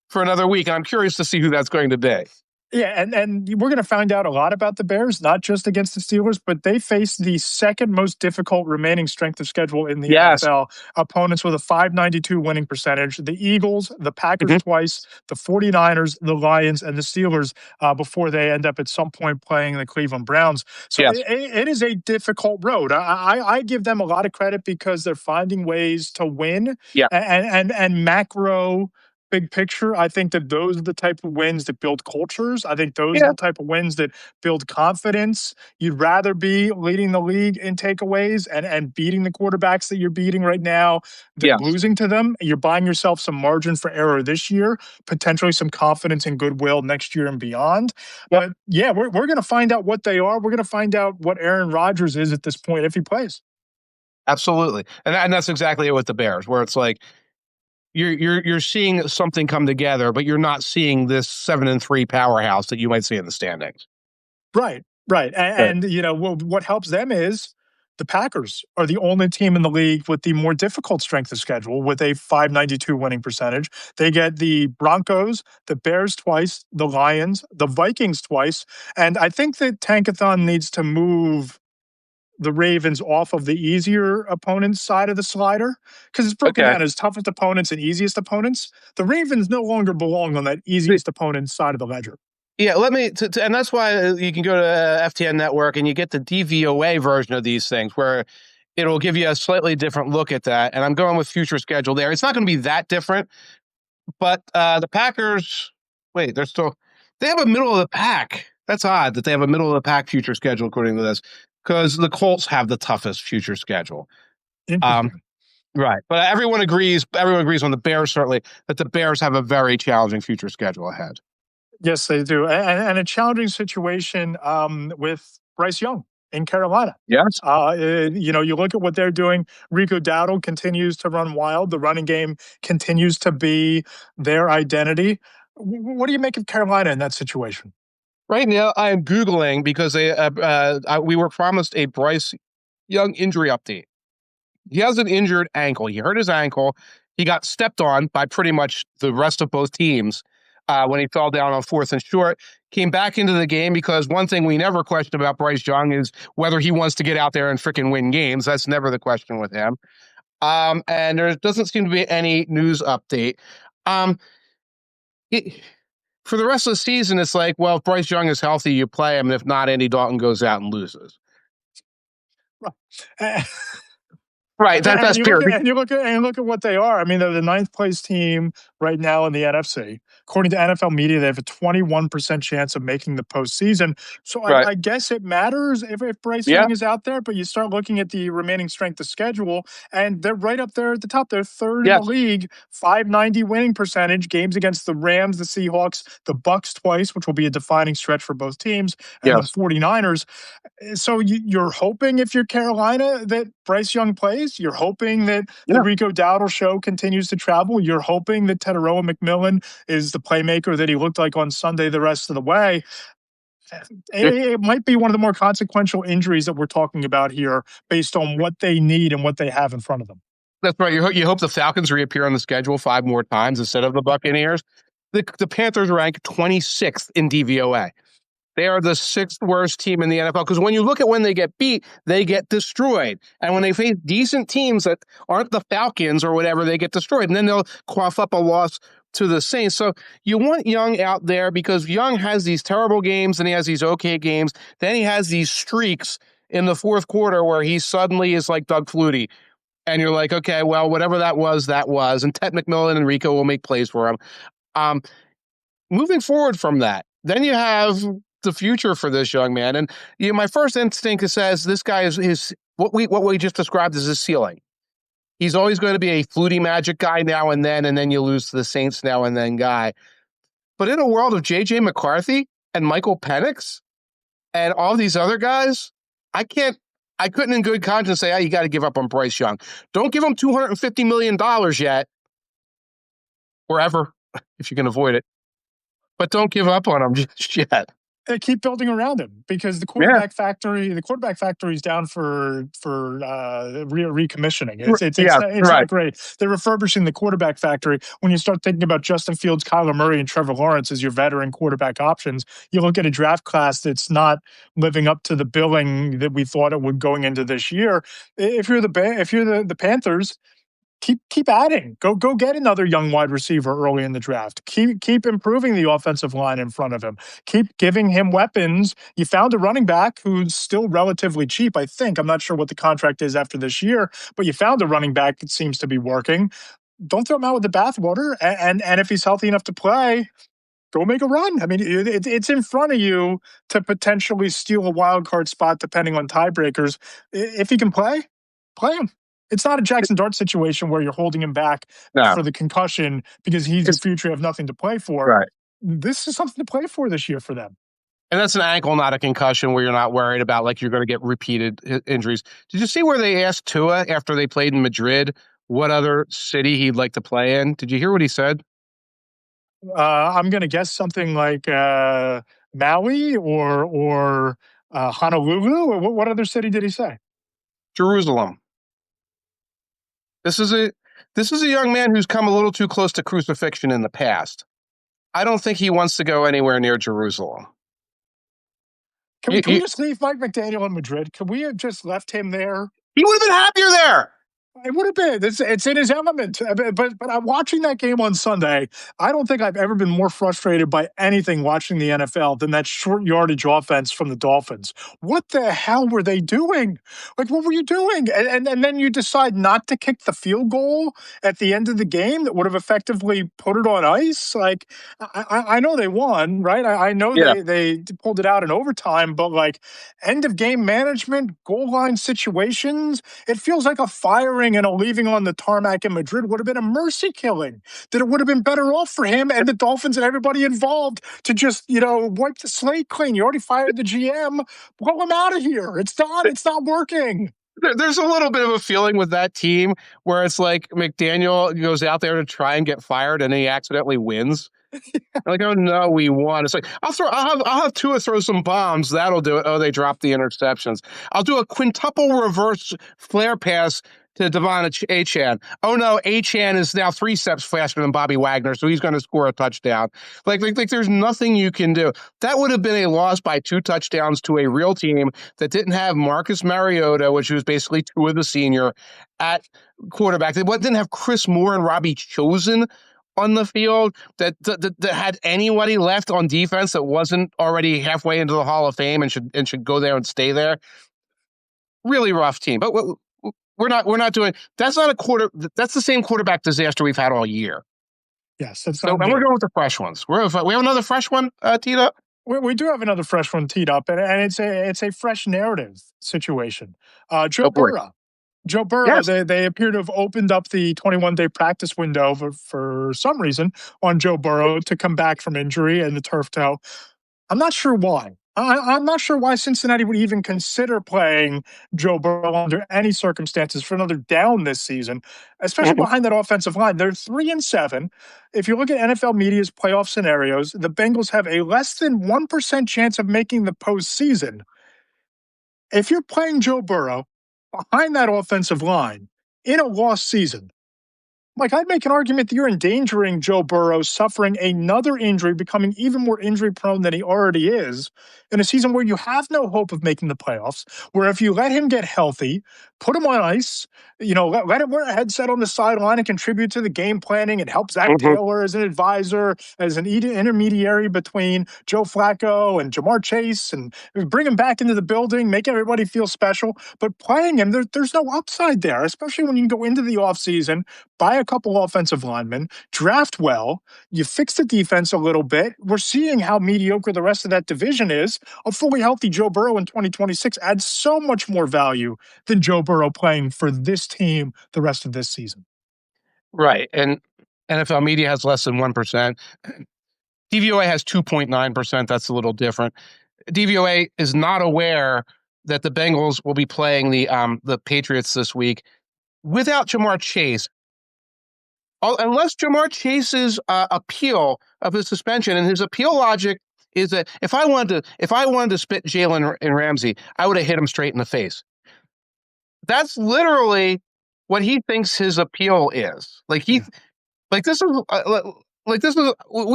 Speaker 2: for another week. And I'm curious to see who that's going to be.
Speaker 1: Yeah, and we're going to find out a lot about the Bears, not just against the Steelers, but they face the second most difficult remaining strength of schedule in the NFL. Opponents with a .592 winning percentage. The Eagles, the Packers twice, the 49ers, the Lions, and the Steelers before they end up at some point playing the Cleveland Browns. So it is a difficult road. I give them a lot of credit because they're finding ways to win. And macro big picture, I think that those are the type of wins that build cultures. I think those are the type of wins that build confidence. You'd rather be leading the league in takeaways and beating the quarterbacks that you're beating right now than losing to them. You're buying yourself some margin for error this year, potentially some confidence and goodwill next year and beyond. But yeah, we're going to find out what they are. We're going to find out what Aaron Rodgers is at this point if he plays.
Speaker 2: Absolutely. And that's exactly it with the Bears, where it's like, you're seeing something come together, but you're not seeing this 7-3 powerhouse that you might see in the standings.
Speaker 1: Right. And you know, what helps them is the Packers are the only team in the league with the more difficult strength of schedule with a .592 winning percentage. They get the Broncos, the Bears twice, the Lions, the Vikings twice. And I think that Tankathon needs to move the Ravens off of the easier opponents side of the slider because it's broken down as toughest opponents and easiest opponents. The Ravens no longer belong on that easiest opponent side of the ledger.
Speaker 2: Yeah, and that's why you can go to FTN Network and you get the DVOA version of these things where it'll give you a slightly different look at that. And I'm going with future schedule there. It's not going to be that different, but the Packers, they have a middle of the pack. That's odd that they have a middle of the pack future schedule according to this, because the Colts have the toughest future schedule. Right. But everyone agrees on the Bears, certainly, that the Bears have a very challenging future schedule ahead.
Speaker 1: Yes, they do. And a challenging situation with Bryce Young in Carolina.
Speaker 2: Yes.
Speaker 1: You know, you look at what they're doing. Rico Dowdle continues to run wild. The running game continues to be their identity. What do you make of Carolina in that situation?
Speaker 2: Right now, I'm Googling because we were promised a Bryce Young injury update. He has an injured ankle. He hurt his ankle. He got stepped on by pretty much the rest of both teams when he fell down on 4th and short. Came back into the game because one thing we never question about Bryce Young is whether he wants to get out there and freaking win games. That's never the question with him. And there doesn't seem to be any news update. For the rest of the season, it's like, well, if Bryce Young is healthy, you play him. And if not, Andy Dalton goes out and loses. Right. That's fair.
Speaker 1: And you look at what they are. I mean, they're the 9th place team right now in the NFC. According to NFL media, they have a 21% chance of making the postseason. So I guess it matters if Bryce Young is out there, but you start looking at the remaining strength of schedule, and they're right up there at the top. They're 3rd in the league, .590 winning percentage, games against the Rams, the Seahawks, the Bucks twice, which will be a defining stretch for both teams, and the 49ers. So you're hoping, if you're Carolina, that Bryce Young plays. You're hoping that the Rico Dowdle show continues to travel. You're hoping that Teteroa McMillan is the playmaker that he looked like on Sunday the rest of the way. It might be one of the more consequential injuries that we're talking about here based on what they need and what they have in front of them.
Speaker 2: That's right. You hope the Falcons reappear on the schedule 5 more times instead of the Buccaneers. The Panthers rank 26th in DVOA. They are the 6th worst team in the NFL because when you look at when they get beat, they get destroyed. And when they face decent teams that aren't the Falcons or whatever, they get destroyed. And then they'll cough up a loss to the Saints. So you want Young out there because Young has these terrible games and he has these okay games. Then he has these streaks in the fourth quarter where he suddenly is like Doug Flutie. And you're like, okay, well, whatever that was, that was. And Ted McMillan and Rico will make plays for him. Moving forward from that, then you have the future for this young man. And my first instinct says this guy is what we just described as his ceiling. He's always going to be a Flutie Magic guy now and then you lose to the Saints now and then guy. But in a world of J.J. McCarthy and Michael Penix and all these other guys, I couldn't in good conscience say, you got to give up on Bryce Young. Don't give him $250 million yet, or ever, if you can avoid it. But don't give up on him just yet.
Speaker 1: They keep building around him because the quarterback factory is down for recommissioning. It's not great. They're refurbishing the quarterback factory. When you start thinking about Justin Fields, Kyler Murray, and Trevor Lawrence as your veteran quarterback options, you look at a draft class that's not living up to the billing that we thought it would going into this year. If you're the Panthers, keep adding. Go get another young wide receiver early in the draft. Keep improving the offensive line in front of him. Keep giving him weapons. You found a running back who's still relatively cheap, I think. I'm not sure what the contract is after this year, but you found a running back that seems to be working. Don't throw him out with the bathwater. And if he's healthy enough to play, go make a run. I mean, it's in front of you to potentially steal a wild card spot depending on tiebreakers. If he can play him. It's not a Jackson Dart situation where you're holding him back for the concussion because he's the future, have nothing to play for.
Speaker 2: Right.
Speaker 1: This is something to play for this year for them.
Speaker 2: And that's an ankle, not a concussion, where you're not worried about like you're going to get repeated injuries. Did you see where they asked Tua after they played in Madrid what other city he'd like to play in? Did you hear what he said?
Speaker 1: I'm going to guess something like Maui or Honolulu. What other city did he say?
Speaker 2: Jerusalem. This is a young man who's come a little too close to crucifixion in the past. I don't think he wants to go anywhere near Jerusalem.
Speaker 1: Can we just leave Mike McDaniel in Madrid? Can we have just left him there?
Speaker 2: He would have been happier there.
Speaker 1: It would have been. It's in his element. But I'm watching that game on Sunday. I don't think I've ever been more frustrated by anything watching the NFL than that short yardage offense from the Dolphins. What the hell were they doing? Like, what were you doing? And then you decide not to kick the field goal at the end of the game that would have effectively put it on ice. Like, I know they won, right? I know they pulled it out in overtime, but like end of game management, goal line situations, it feels like a firing and a leaving on the tarmac in Madrid would have been a mercy killing. That it would have been better off for him and the Dolphins and everybody involved to just, wipe the slate clean. You already fired the GM. Blow him out of here. It's done. It's not working.
Speaker 2: There's a little bit of a feeling with that team where it's like McDaniel goes out there to try and get fired and he accidentally wins. Like, oh no, we won. It's like I'll have Tua throw some bombs. That'll do it. Oh, they dropped the interceptions. I'll do a quintuple reverse flare pass to Devon Achane. Oh no, Achane is now 3 steps faster than Bobby Wagner, so he's going to score a touchdown. Like there's nothing you can do. That would have been a loss by 2 touchdowns to a real team that didn't have Marcus Mariota, which was basically Tua the senior, at quarterback. They didn't have Chris Moore and Robbie Chosen on the field, that had anybody left on defense that wasn't already halfway into the Hall of Fame and should go there and stay there. Really rough team. But we're not doing. That's not a quarter. That's the same quarterback disaster we've had all year.
Speaker 1: Yes, that's
Speaker 2: so. And we're going with the fresh ones. We have another fresh one teed up.
Speaker 1: We do have another fresh one teed up, and it's a fresh narrative situation. Joe Burrow. Joe Burrow, yes. They appear to have opened up the 21-day practice window for some reason on Joe Burrow to come back from injury and the turf toe. I'm not sure why. I'm not sure why Cincinnati would even consider playing Joe Burrow under any circumstances for another down this season, especially behind that offensive line. They're 3-7. If you look at NFL media's playoff scenarios, the Bengals have a less than 1% chance of making the postseason. If you're playing Joe Burrow behind that offensive line, in a lost season, Mike, I'd make an argument that you're endangering Joe Burrow suffering another injury, becoming even more injury prone than he already is, in a season where you have no hope of making the playoffs, where if you let him get healthy, put him on ice, let him wear a headset on the sideline and contribute to the game planning and help Zach Taylor as an advisor, as an intermediary between Joe Flacco and Jamar Chase, and bring him back into the building, make everybody feel special. But playing him, there's no upside there, especially when you can go into the offseason, buy a couple offensive linemen, draft well, you fix the defense a little bit. We're seeing how mediocre the rest of that division is. A fully healthy Joe Burrow in 2026 adds so much more value than Joe Burrow playing for this team the rest of this season.
Speaker 2: Right. And NFL media has less than 1%. DVOA has 2.9%. That's a little different. DVOA is not aware that the Bengals will be playing the Patriots this week without Jamar Chase. Unless Jamar Chase's appeal of his suspension, and his appeal logic is that if I wanted to spit Jalen and Ramsey, I would have hit him straight in the face. That's literally what he thinks his appeal is. We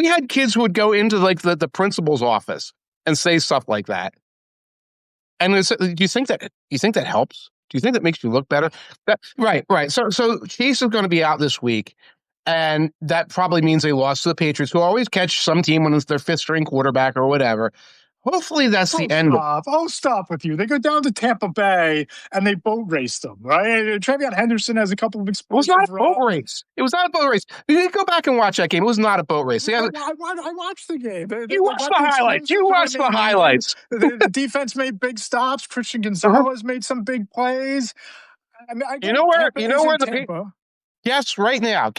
Speaker 2: had kids who would go into the principal's office and say stuff like that. And do you think that helps? Do you think that makes you look better? Right. So Chase is going to be out this week. And that probably means they lost to the Patriots, who always catch some team when it's their fifth-string quarterback or whatever. Hopefully that's the end.
Speaker 1: I'll stop with you. They go down to Tampa Bay and they boat race them, right? Travion Henderson has a couple of explosive
Speaker 2: It was not a boat race. It was not a boat race. You need to go back and watch that game. It was not a boat race.
Speaker 1: I watched the game.
Speaker 2: You watched the highlights. You watched the highlights.
Speaker 1: The defense made big stops. Christian Gonzalez made some big plays. I mean,
Speaker 2: you know where Guess right now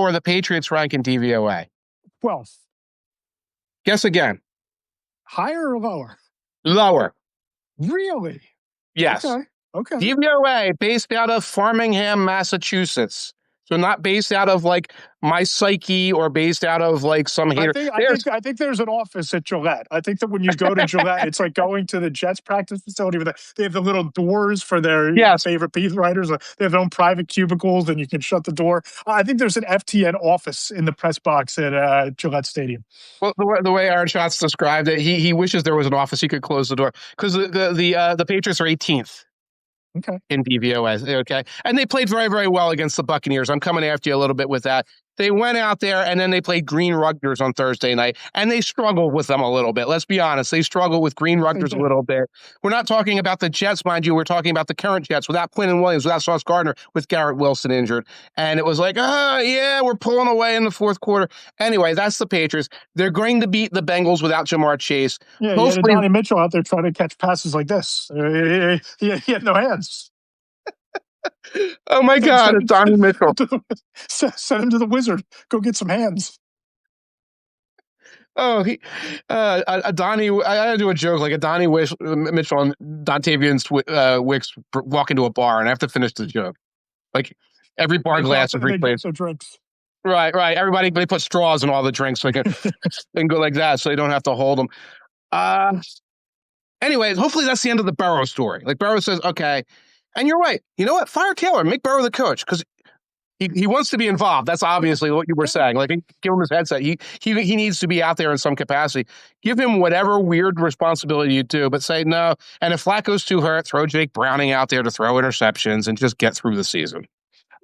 Speaker 2: where the Patriots rank in DVOA.
Speaker 1: 12th.
Speaker 2: Guess again.
Speaker 1: Higher or lower?
Speaker 2: Lower.
Speaker 1: Really?
Speaker 2: Yes.
Speaker 1: Okay.
Speaker 2: DVOA based out of Framingham, Massachusetts. So not based out of my psyche or based out of some hater.
Speaker 1: I think there's an office at Gillette. I think that when you go to Gillette, it's like going to the Jets practice facility. They have the little doors for their favorite beat writers. They have their own private cubicles, and you can shut the door. I think there's an FTN office in the press box at Gillette Stadium.
Speaker 2: Well, the way Aaron Schatz described it, he wishes there was an office he could close the door because the Patriots are 18th.
Speaker 1: Okay.
Speaker 2: In DVOA, okay? And they played very, very well against the Buccaneers. I'm coming after you a little bit with that. They went out there, and then they played Green Rutgers on Thursday night, and they struggled with them a little bit. Let's be honest. They struggled with Green Rutgers a little bit. We're not talking about the Jets, mind you. We're talking about the current Jets without Quinnen Williams, without Sauce Gardner, with Garrett Wilson injured. And it was we're pulling away in the fourth quarter. Anyway, that's the Patriots. They're going to beat the Bengals without Jamar Chase.
Speaker 1: Yeah, hopefully, Donnie Mitchell out there trying to catch passes like this. He had no hands.
Speaker 2: Oh my God, it's Donnie Mitchell.
Speaker 1: Send him to the Wizard. Go get some hands.
Speaker 2: Oh, Donnie. I had to do a joke like a Donnie Mitchell and Dontavian Wicks walk into a bar, and I have to finish the joke. Like every bar glass is replaced.
Speaker 1: So drinks.
Speaker 2: Right. Everybody, they put straws in all the drinks so they can go like that, so they don't have to hold them. Anyway, hopefully that's the end of the Burrow story. Like Burrow says, okay. And you're right. You know what? Fire Taylor. Make Burrow the coach because he wants to be involved. That's obviously what you were saying. Give him his headset. He needs to be out there in some capacity. Give him whatever weird responsibility you do, but say no. And if Flacco's too hurt, throw Jake Browning out there to throw interceptions and just get through the season.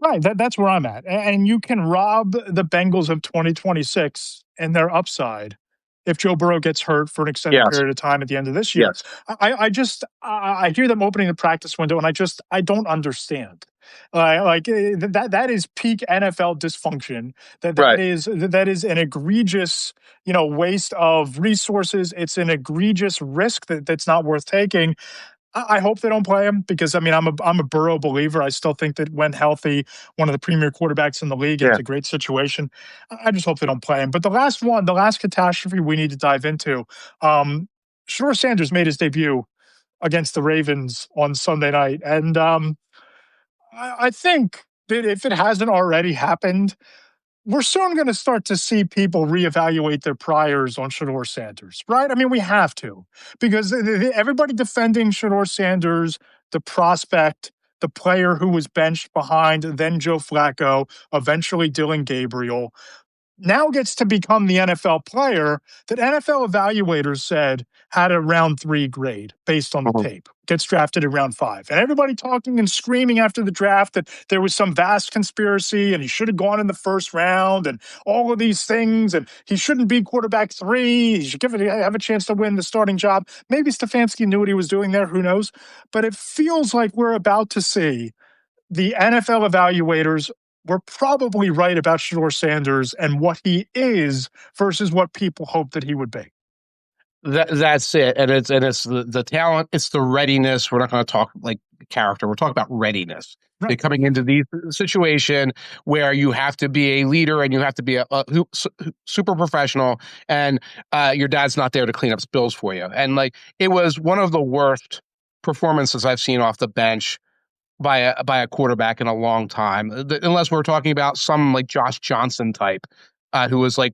Speaker 1: Right. That's where I'm at. And you can rob the Bengals of 2026 and their upside if Joe Burrow gets hurt for an extended period of time at the end of this year.
Speaker 2: Yes.
Speaker 1: I hear them opening the practice window, and I don't understand. That is peak NFL dysfunction. That is an egregious, waste of resources. It's an egregious risk that's not worth taking. I hope they don't play him because, I'm a Burrow believer. I still think that when healthy, one of the premier quarterbacks in the league, it's a great situation. I just hope they don't play him. But the last catastrophe we need to dive into, Shedeur Sanders made his debut against the Ravens on Sunday night. And I think that if it hasn't already happened, we're soon going to start to see people reevaluate their priors on Shedeur Sanders, right? We have to, because everybody defending Shedeur Sanders, the prospect, the player who was benched behind then Joe Flacco, eventually Dylan Gabriel, now gets to become the NFL player that NFL evaluators said had a round 3 grade based on the tape, gets drafted in round 5. And everybody talking and screaming after the draft that there was some vast conspiracy and he should have gone in the first round and all of these things. And he shouldn't be quarterback 3. He should have a chance to win the starting job. Maybe Stefanski knew what he was doing there. Who knows? But it feels like we're about to see the NFL evaluators were probably right about Shedeur Sanders and what he is versus what people hoped that he would be.
Speaker 2: That's it, and it's the talent, it's the readiness. We're not going to talk like character. We're talking about readiness.
Speaker 1: Right.
Speaker 2: They're coming into the situation where you have to be a leader and you have to be a super professional, and your dad's not there to clean up spills for you. And like it was one of the worst performances I've seen off the bench by a quarterback in a long time, unless we're talking about some like Josh Johnson type, who was like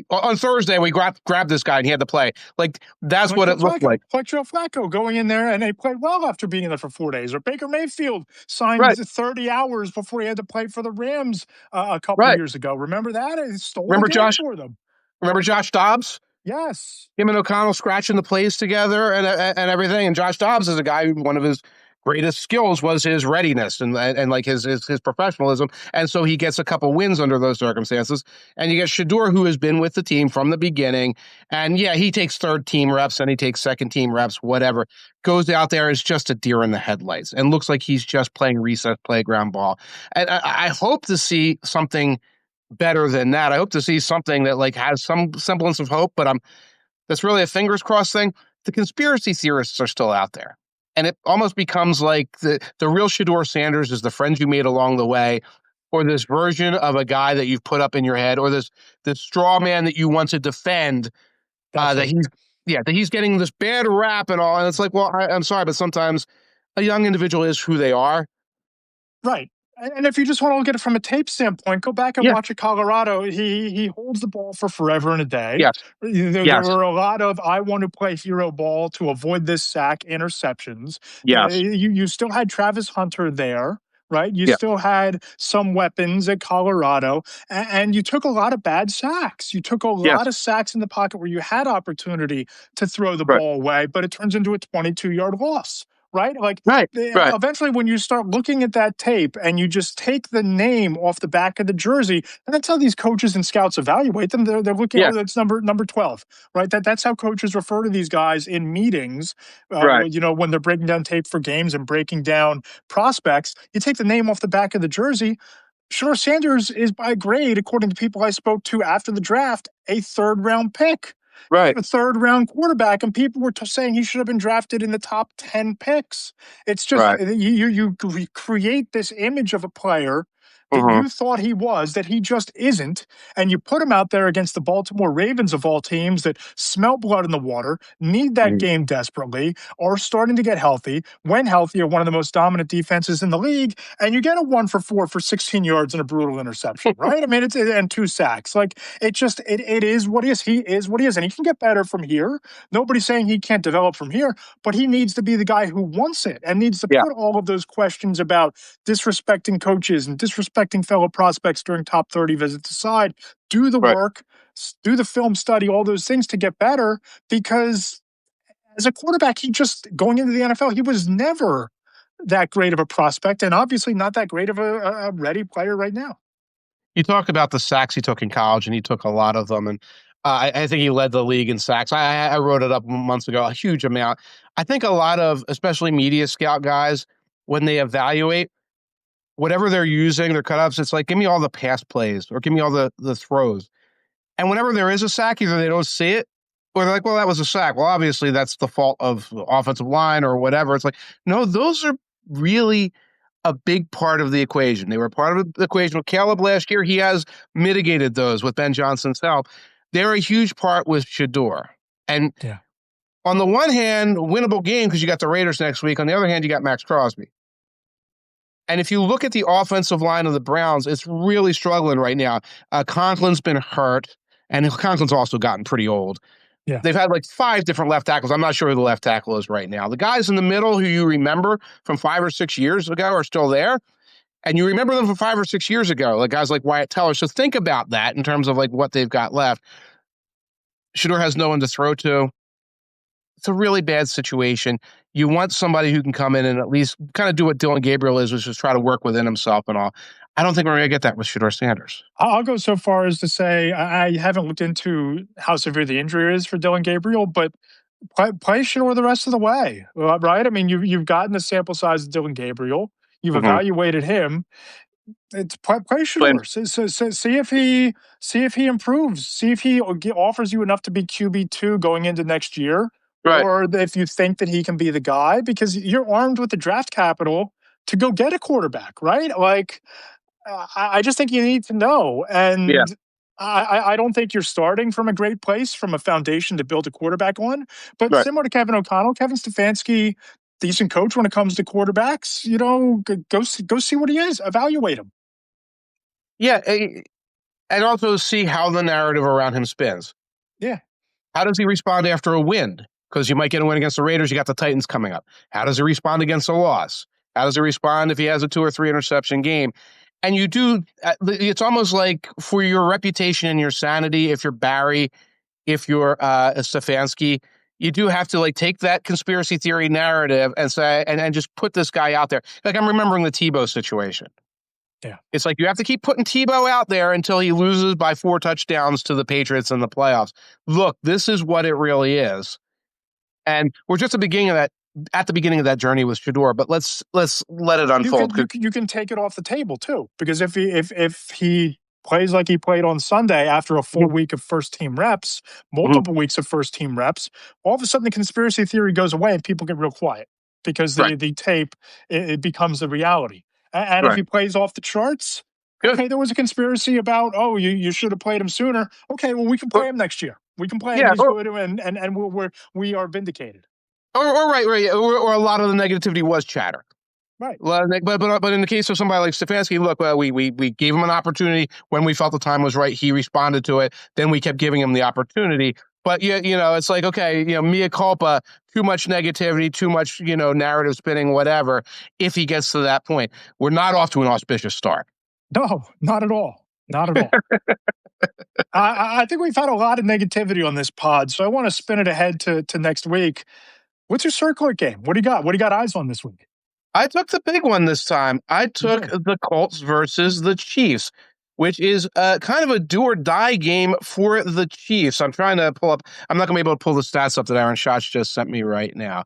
Speaker 2: on Thursday we grabbed this guy and he had to play. Like that's like what it looked like.
Speaker 1: Like Joe Flacco going in there and they played well after being in there for 4 days. Or Baker Mayfield signed 30 hours before he had to play for the Rams a couple of years ago. Remember that? It stole the game for them.
Speaker 2: Remember Josh Dobbs?
Speaker 1: Yes.
Speaker 2: Him and O'Connell scratching the plays together and everything. And Josh Dobbs is a guy who one of his greatest skills was his readiness and like his professionalism. And so he gets a couple wins under those circumstances. And you get Shedeur, who has been with the team from the beginning. And yeah, he takes third team reps and he takes second team reps, whatever. Goes out there as just a deer in the headlights and looks like he's just playing recess playground ball. And I hope to see something better than that. I hope to see something that like has some semblance of hope, but that's really a fingers crossed thing. The conspiracy theorists are still out there. And it almost becomes like the real Shedeur Sanders is the friends you made along the way, or this version of a guy that you've put up in your head, or this straw man that you want to defend, that he's getting this bad rap and all. And it's like, well, I'm sorry, but sometimes a young individual is who they are.
Speaker 1: Right. And if you just want to look at it from a tape standpoint, go back and watch at Colorado. He holds the ball for forever and a day.
Speaker 2: Yes.
Speaker 1: There were a lot of I want to play hero ball to avoid this sack interceptions.
Speaker 2: Yes.
Speaker 1: You still had Travis Hunter there, right? You still had some weapons at Colorado, and you took a lot of bad sacks. You took a lot of sacks in the pocket where you had opportunity to throw the ball away, but it turns into a 22-yard loss. Right? Like, eventually when you start looking at that tape and you just take the name off the back of the jersey, and that's how these coaches and scouts evaluate them. They're looking at that's number 12, right? That's how coaches refer to these guys in meetings, you know, when they're breaking down tape for games and breaking down prospects. You take the name off the back of the jersey. Shedeur Sanders is by grade, according to people I spoke to after the draft, a third-round pick.
Speaker 2: Right.
Speaker 1: A third-round quarterback, and people were saying he should have been drafted in the top 10 picks. It's just you create this image of a player that you thought he was, that he just isn't, and you put him out there against the Baltimore Ravens of all teams that smell blood in the water, need that game desperately, are starting to get healthy. When healthy, are one of the most dominant defenses in the league, and you get a 1 for 4 for 16 yards and a brutal interception, right? I mean, and 2 sacks. Like, it is what he is. He is what he is, and he can get better from here. Nobody's saying he can't develop from here, but he needs to be the guy who wants it and needs to put all of those questions about disrespecting coaches and disrespecting fellow prospects during top 30 visits aside, do the work, do the film study, all those things to get better, because as a quarterback, he just, going into the NFL, he was never that great of a prospect and obviously not that great of a ready player right now.
Speaker 2: You talk about the sacks he took in college, and he took a lot of them, and I think he led the league in sacks. I wrote it up months ago, a huge amount. I think a lot of, especially media scout guys, when they evaluate, whatever they're using, their cutouts, it's like, give me all the pass plays or give me all the throws. And whenever there is a sack, either they don't see it or they're like, well, that was a sack. Well, obviously that's the fault of the offensive line or whatever. It's like, no, those are really a big part of the equation. They were part of the equation with Caleb last year. He has mitigated those with Ben Johnson's help. They're a huge part with Shedeur. And on the one hand, winnable game because you got the Raiders next week. On the other hand, you got Max Crosby. And if you look at the offensive line of the Browns, it's really struggling right now. Conklin's been hurt, and Conklin's also gotten pretty old.
Speaker 1: Yeah.
Speaker 2: They've had like 5 different left tackles. I'm not sure who the left tackle is right now. The guys in the middle who you remember from 5 or 6 years ago are still there. And you remember them from 5 or 6 years ago, like guys like Wyatt Teller. So think about that in terms of like what they've got left. Shedeur has no one to throw to. It's a really bad situation. You want somebody who can come in and at least kind of do what Dylan Gabriel is, which is try to work within himself and all. I don't think we're going to get that with Shedeur Sanders.
Speaker 1: I'll go so far as to say I haven't looked into how severe the injury is for Dylan Gabriel, but play Shedeur the rest of the way, right? I mean, you've gotten the sample size of Dylan Gabriel. You've evaluated him. It's play Shedeur. So see if he improves. See if he offers you enough to be QB2 going into next year,
Speaker 2: Right.
Speaker 1: or if you think that he can be the guy, because you're armed with the draft capital to go get a quarterback, right? Like, I just think you need to know, and
Speaker 2: Yeah.
Speaker 1: I don't think you're starting from a great place, from a foundation to build a quarterback on. But
Speaker 2: Right.
Speaker 1: similar to Kevin O'Connell, Kevin Stefanski, decent coach when it comes to quarterbacks. Go see what he is, evaluate him.
Speaker 2: Yeah. And also see how the narrative around him spins.
Speaker 1: Yeah.
Speaker 2: How does he respond after a win? Because you might get a win against the Raiders. You got the Titans coming up. How does he respond against a loss? How does he respond if he has a 2 or 3 interception game? And you do, it's almost like for your reputation and your sanity, if you're Barry, if you're Stefanski, you do have to like take that conspiracy theory narrative and say, and just put this guy out there. Like I'm remembering the Tebow situation.
Speaker 1: Yeah.
Speaker 2: It's like you have to keep putting Tebow out there until he loses by 4 touchdowns to the Patriots in the playoffs. Look, this is what it really is. And we're just at the beginning of that journey with Shedeur, but let's let it unfold.
Speaker 1: You can take it off the table too, because if he plays like he played on Sunday after a full week of first team reps, multiple weeks of first team reps, all of a sudden the conspiracy theory goes away and people get real quiet because the tape it becomes the reality. And if he plays off the charts, okay, there was a conspiracy about, you should have played him sooner. Okay, well, we can play him next year. We can play him. He's good, and we are vindicated.
Speaker 2: Or a lot of the negativity was chatter.
Speaker 1: Right.
Speaker 2: But in the case of somebody like Stefanski, look, we gave him an opportunity when we felt the time was right. He responded to it. Then we kept giving him the opportunity. But it's like, okay, mea culpa, too much negativity, too much, narrative spinning, whatever. If he gets to that point, we're not off to an auspicious start.
Speaker 1: No, not at all. Not at all. I think we've had a lot of negativity on this pod, so I want to spin it ahead to next week. What's your circular game? What do you got? What do you got eyes on this week?
Speaker 2: I took the big one this time. I took the Colts versus the Chiefs, which is kind of a do or die game for the Chiefs. I'm trying to pull up. I'm not going to be able to pull the stats up that Aaron Schatz just sent me right now.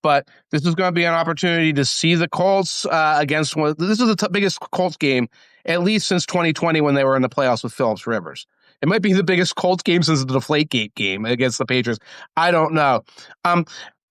Speaker 2: But this is going to be an opportunity to see the Colts against one. This is the biggest Colts game, at least since 2020 when they were in the playoffs with Phillips Rivers. It might be the biggest Colts game since the Deflategate game against the Patriots. I don't know.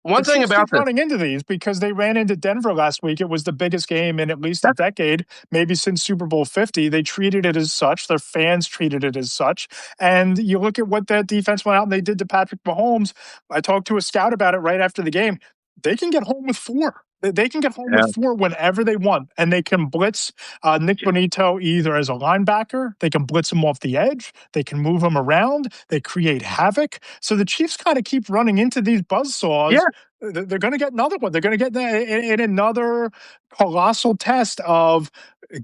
Speaker 2: One thing about
Speaker 1: running into these because they ran into Denver last week. It was the biggest game in at least a decade, maybe since Super Bowl 50. They treated it as such. Their fans treated it as such. And you look at what that defense went out and they did to Patrick Mahomes. I talked to a scout about it right after the game. They can get home with 4. They can get home with 4 whenever they want, and they can blitz Nick Bonito either as a linebacker. They can blitz him off the edge. They can move him around. They create havoc. So the Chiefs kind of keep running into these buzzsaws. Yeah. They're going to get another one. They're going to get in another colossal test of,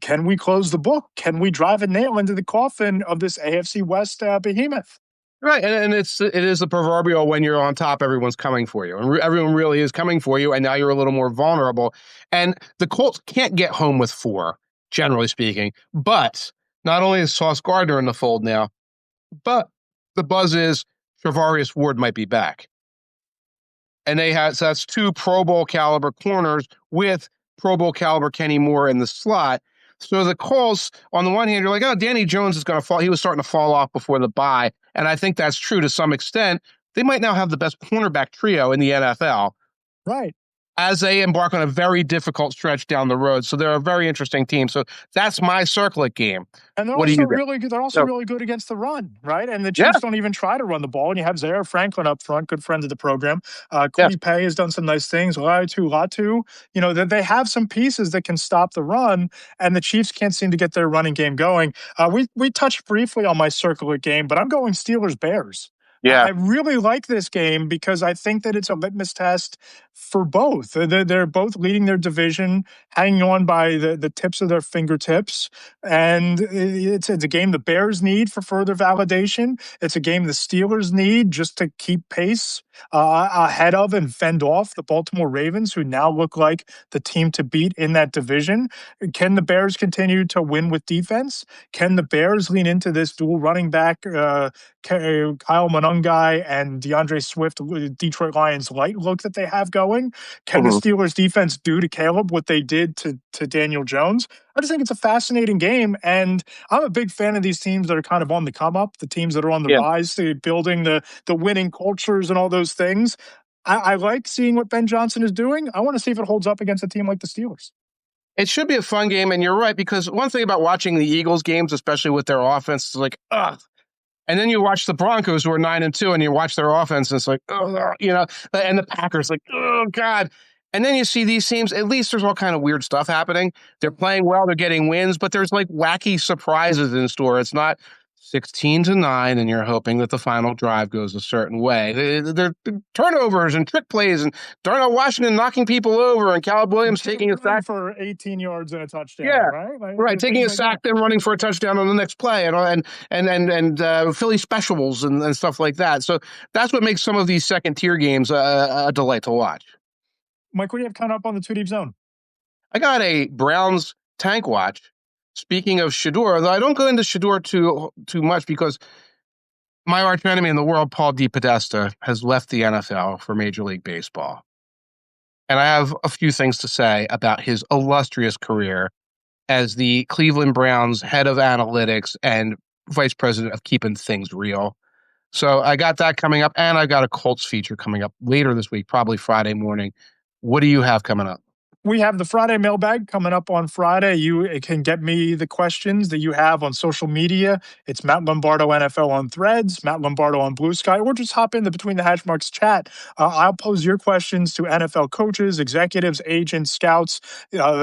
Speaker 1: can we close the book? Can we drive a nail into the coffin of this AFC West behemoth?
Speaker 2: Right, and it is the proverbial when you're on top, everyone's coming for you, and everyone really is coming for you, and now you're a little more vulnerable. And the Colts can't get home with 4, generally speaking. But not only is Sauce Gardner in the fold now, but the buzz is Charvarius Ward might be back, and so that's 2 Pro Bowl caliber corners with Pro Bowl caliber Kenny Moore in the slot. So the Colts, on the one hand, you're like, oh, Danny Jones is going to fall. He was starting to fall off before the bye. And I think that's true to some extent. They might now have the best cornerback trio in the NFL.
Speaker 1: Right.
Speaker 2: As they embark on a very difficult stretch down the road. So they're a very interesting team. So that's my circlet game.
Speaker 1: And they're also really good. They're also really good against the run, right? And the Chiefs don't even try to run the ball. And you have Zaire Franklin up front, good friend of the program. Cody Pay has done some nice things. Latu. They have some pieces that can stop the run, and the Chiefs can't seem to get their running game going. We touched briefly on my circular game, but I'm going Steelers-Bears.
Speaker 2: Yeah.
Speaker 1: I really like this game because I think that it's a litmus test for both. They're both leading their division, hanging on by the tips of their fingertips. And it's a game the Bears need for further validation. It's a game the Steelers need just to keep pace ahead of and fend off the Baltimore Ravens, who now look like the team to beat in that division. Can the Bears continue to win with defense? Can the Bears lean into this dual running back Kyle Monangai and DeAndre Swift, Detroit Lions light look that they have going? Can the Steelers defense do to Caleb what they did to Daniel Jones? I just think it's a fascinating game, and I'm a big fan of these teams that are kind of on the come up, the teams that are on the rise, building the winning cultures and all those things. I like seeing what Ben Johnson is doing. I want to see if it holds up against a team like the Steelers.
Speaker 2: It should be a fun game, and you're right, because one thing about watching the Eagles games, especially with their offense, is like, ugh. And then you watch the Broncos, who are 9-2, and you watch their offense, and it's like, oh, and the Packers, like, oh, God. And then you see these teams, at least there's all kind of weird stuff happening. They're playing well, they're getting wins, but there's like wacky surprises in store. It's not 16-9, and you're hoping that the final drive goes a certain way. They're turnovers and trick plays, and Darnell Washington knocking people over, and Caleb Williams taking a sack
Speaker 1: for 18 yards and a touchdown.
Speaker 2: Yeah,
Speaker 1: right.
Speaker 2: Taking a sack, then running for a touchdown on the next play, and Philly specials and stuff like that. So that's what makes some of these second tier games a delight to watch.
Speaker 1: Mike, what do you have coming up on the Two Deep Zone?
Speaker 2: I got a Browns tank watch. Speaking of Shedeur, though I don't go into Shedeur too much because my arch enemy in the world, Paul DePodesta, has left the NFL for Major League Baseball. And I have a few things to say about his illustrious career as the Cleveland Browns head of analytics and vice president of keeping things real. So I got that coming up, and I got a Colts feature coming up later this week, probably Friday morning. What do you have coming up?
Speaker 1: We have the Friday mailbag coming up on Friday. You can get me the questions that you have on social media. It's Matt Lombardo NFL on Threads, Matt Lombardo on Blue Sky, or just hop in the Between the Hashmarks chat. I'll pose your questions to NFL coaches, executives, agents, scouts,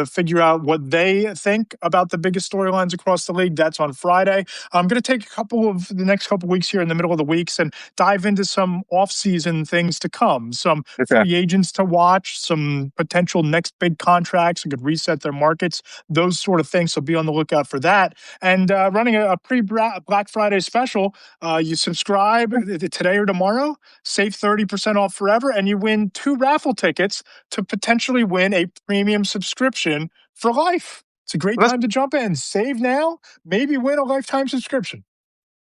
Speaker 1: figure out what they think about the biggest storylines across the league. That's on Friday. I'm going to take the next couple of weeks here in the middle of the weeks and dive into some off-season things to come, some free agents to watch, some potential next big contracts that could reset their markets, those sort of things. So be on the lookout for that. And running a pre-Black Friday special, you subscribe today or tomorrow, save 30% off forever, and you win 2 raffle tickets to potentially win a premium subscription for life. It's a great time to jump in. Save now, maybe win a lifetime subscription.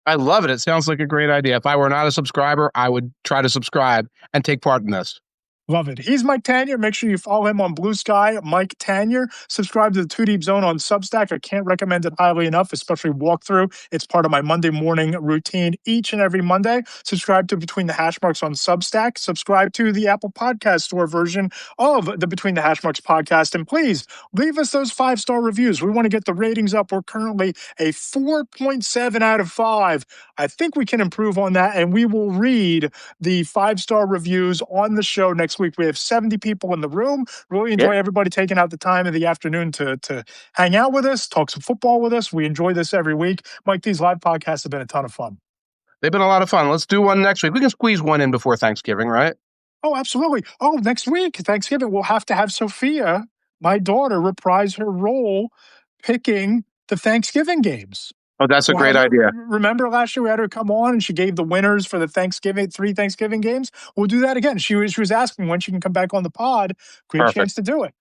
Speaker 2: I love it. It sounds like a great idea. If I were not a subscriber, I would try to subscribe and take part in this.
Speaker 1: Love it. He's Mike Tanier. Make sure you follow him on Blue Sky, Mike Tanier. Subscribe to the Two Deep Zone on Substack. I can't recommend it highly enough, especially walkthrough. It's part of my Monday morning routine each and every Monday. Subscribe to Between the Hashmarks on Substack. Subscribe to the Apple Podcast Store version of the Between the Hashmarks podcast. And please leave us those 5-star reviews. We want to get the ratings up. We're currently a 4.7 out of 5. I think we can improve on that, and we will read the 5-star reviews on the show next week. We have 70 people in the room. Really enjoy everybody taking out the time in the afternoon to hang out with us, talk some football with us. We enjoy this every week. Mike, these live podcasts have been a ton of fun.
Speaker 2: They've been a lot of fun. Let's do one next week. We can squeeze one in before Thanksgiving, right?
Speaker 1: Oh, absolutely. Oh, next week, Thanksgiving, we'll have to have Sophia, my daughter, reprise her role picking the Thanksgiving games.
Speaker 2: Oh, that's a great idea.
Speaker 1: Remember last year we had her come on and she gave the winners for the 3 Thanksgiving games? We'll do that again. She was asking when she can come back on the pod. Great chance to do it.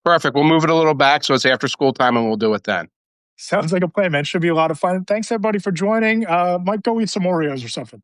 Speaker 2: Perfect. We'll move it a little back so it's after school time and we'll do it then.
Speaker 1: Sounds like a plan, man. Should be a lot of fun. Thanks, everybody, for joining. Might go eat some Oreos or something.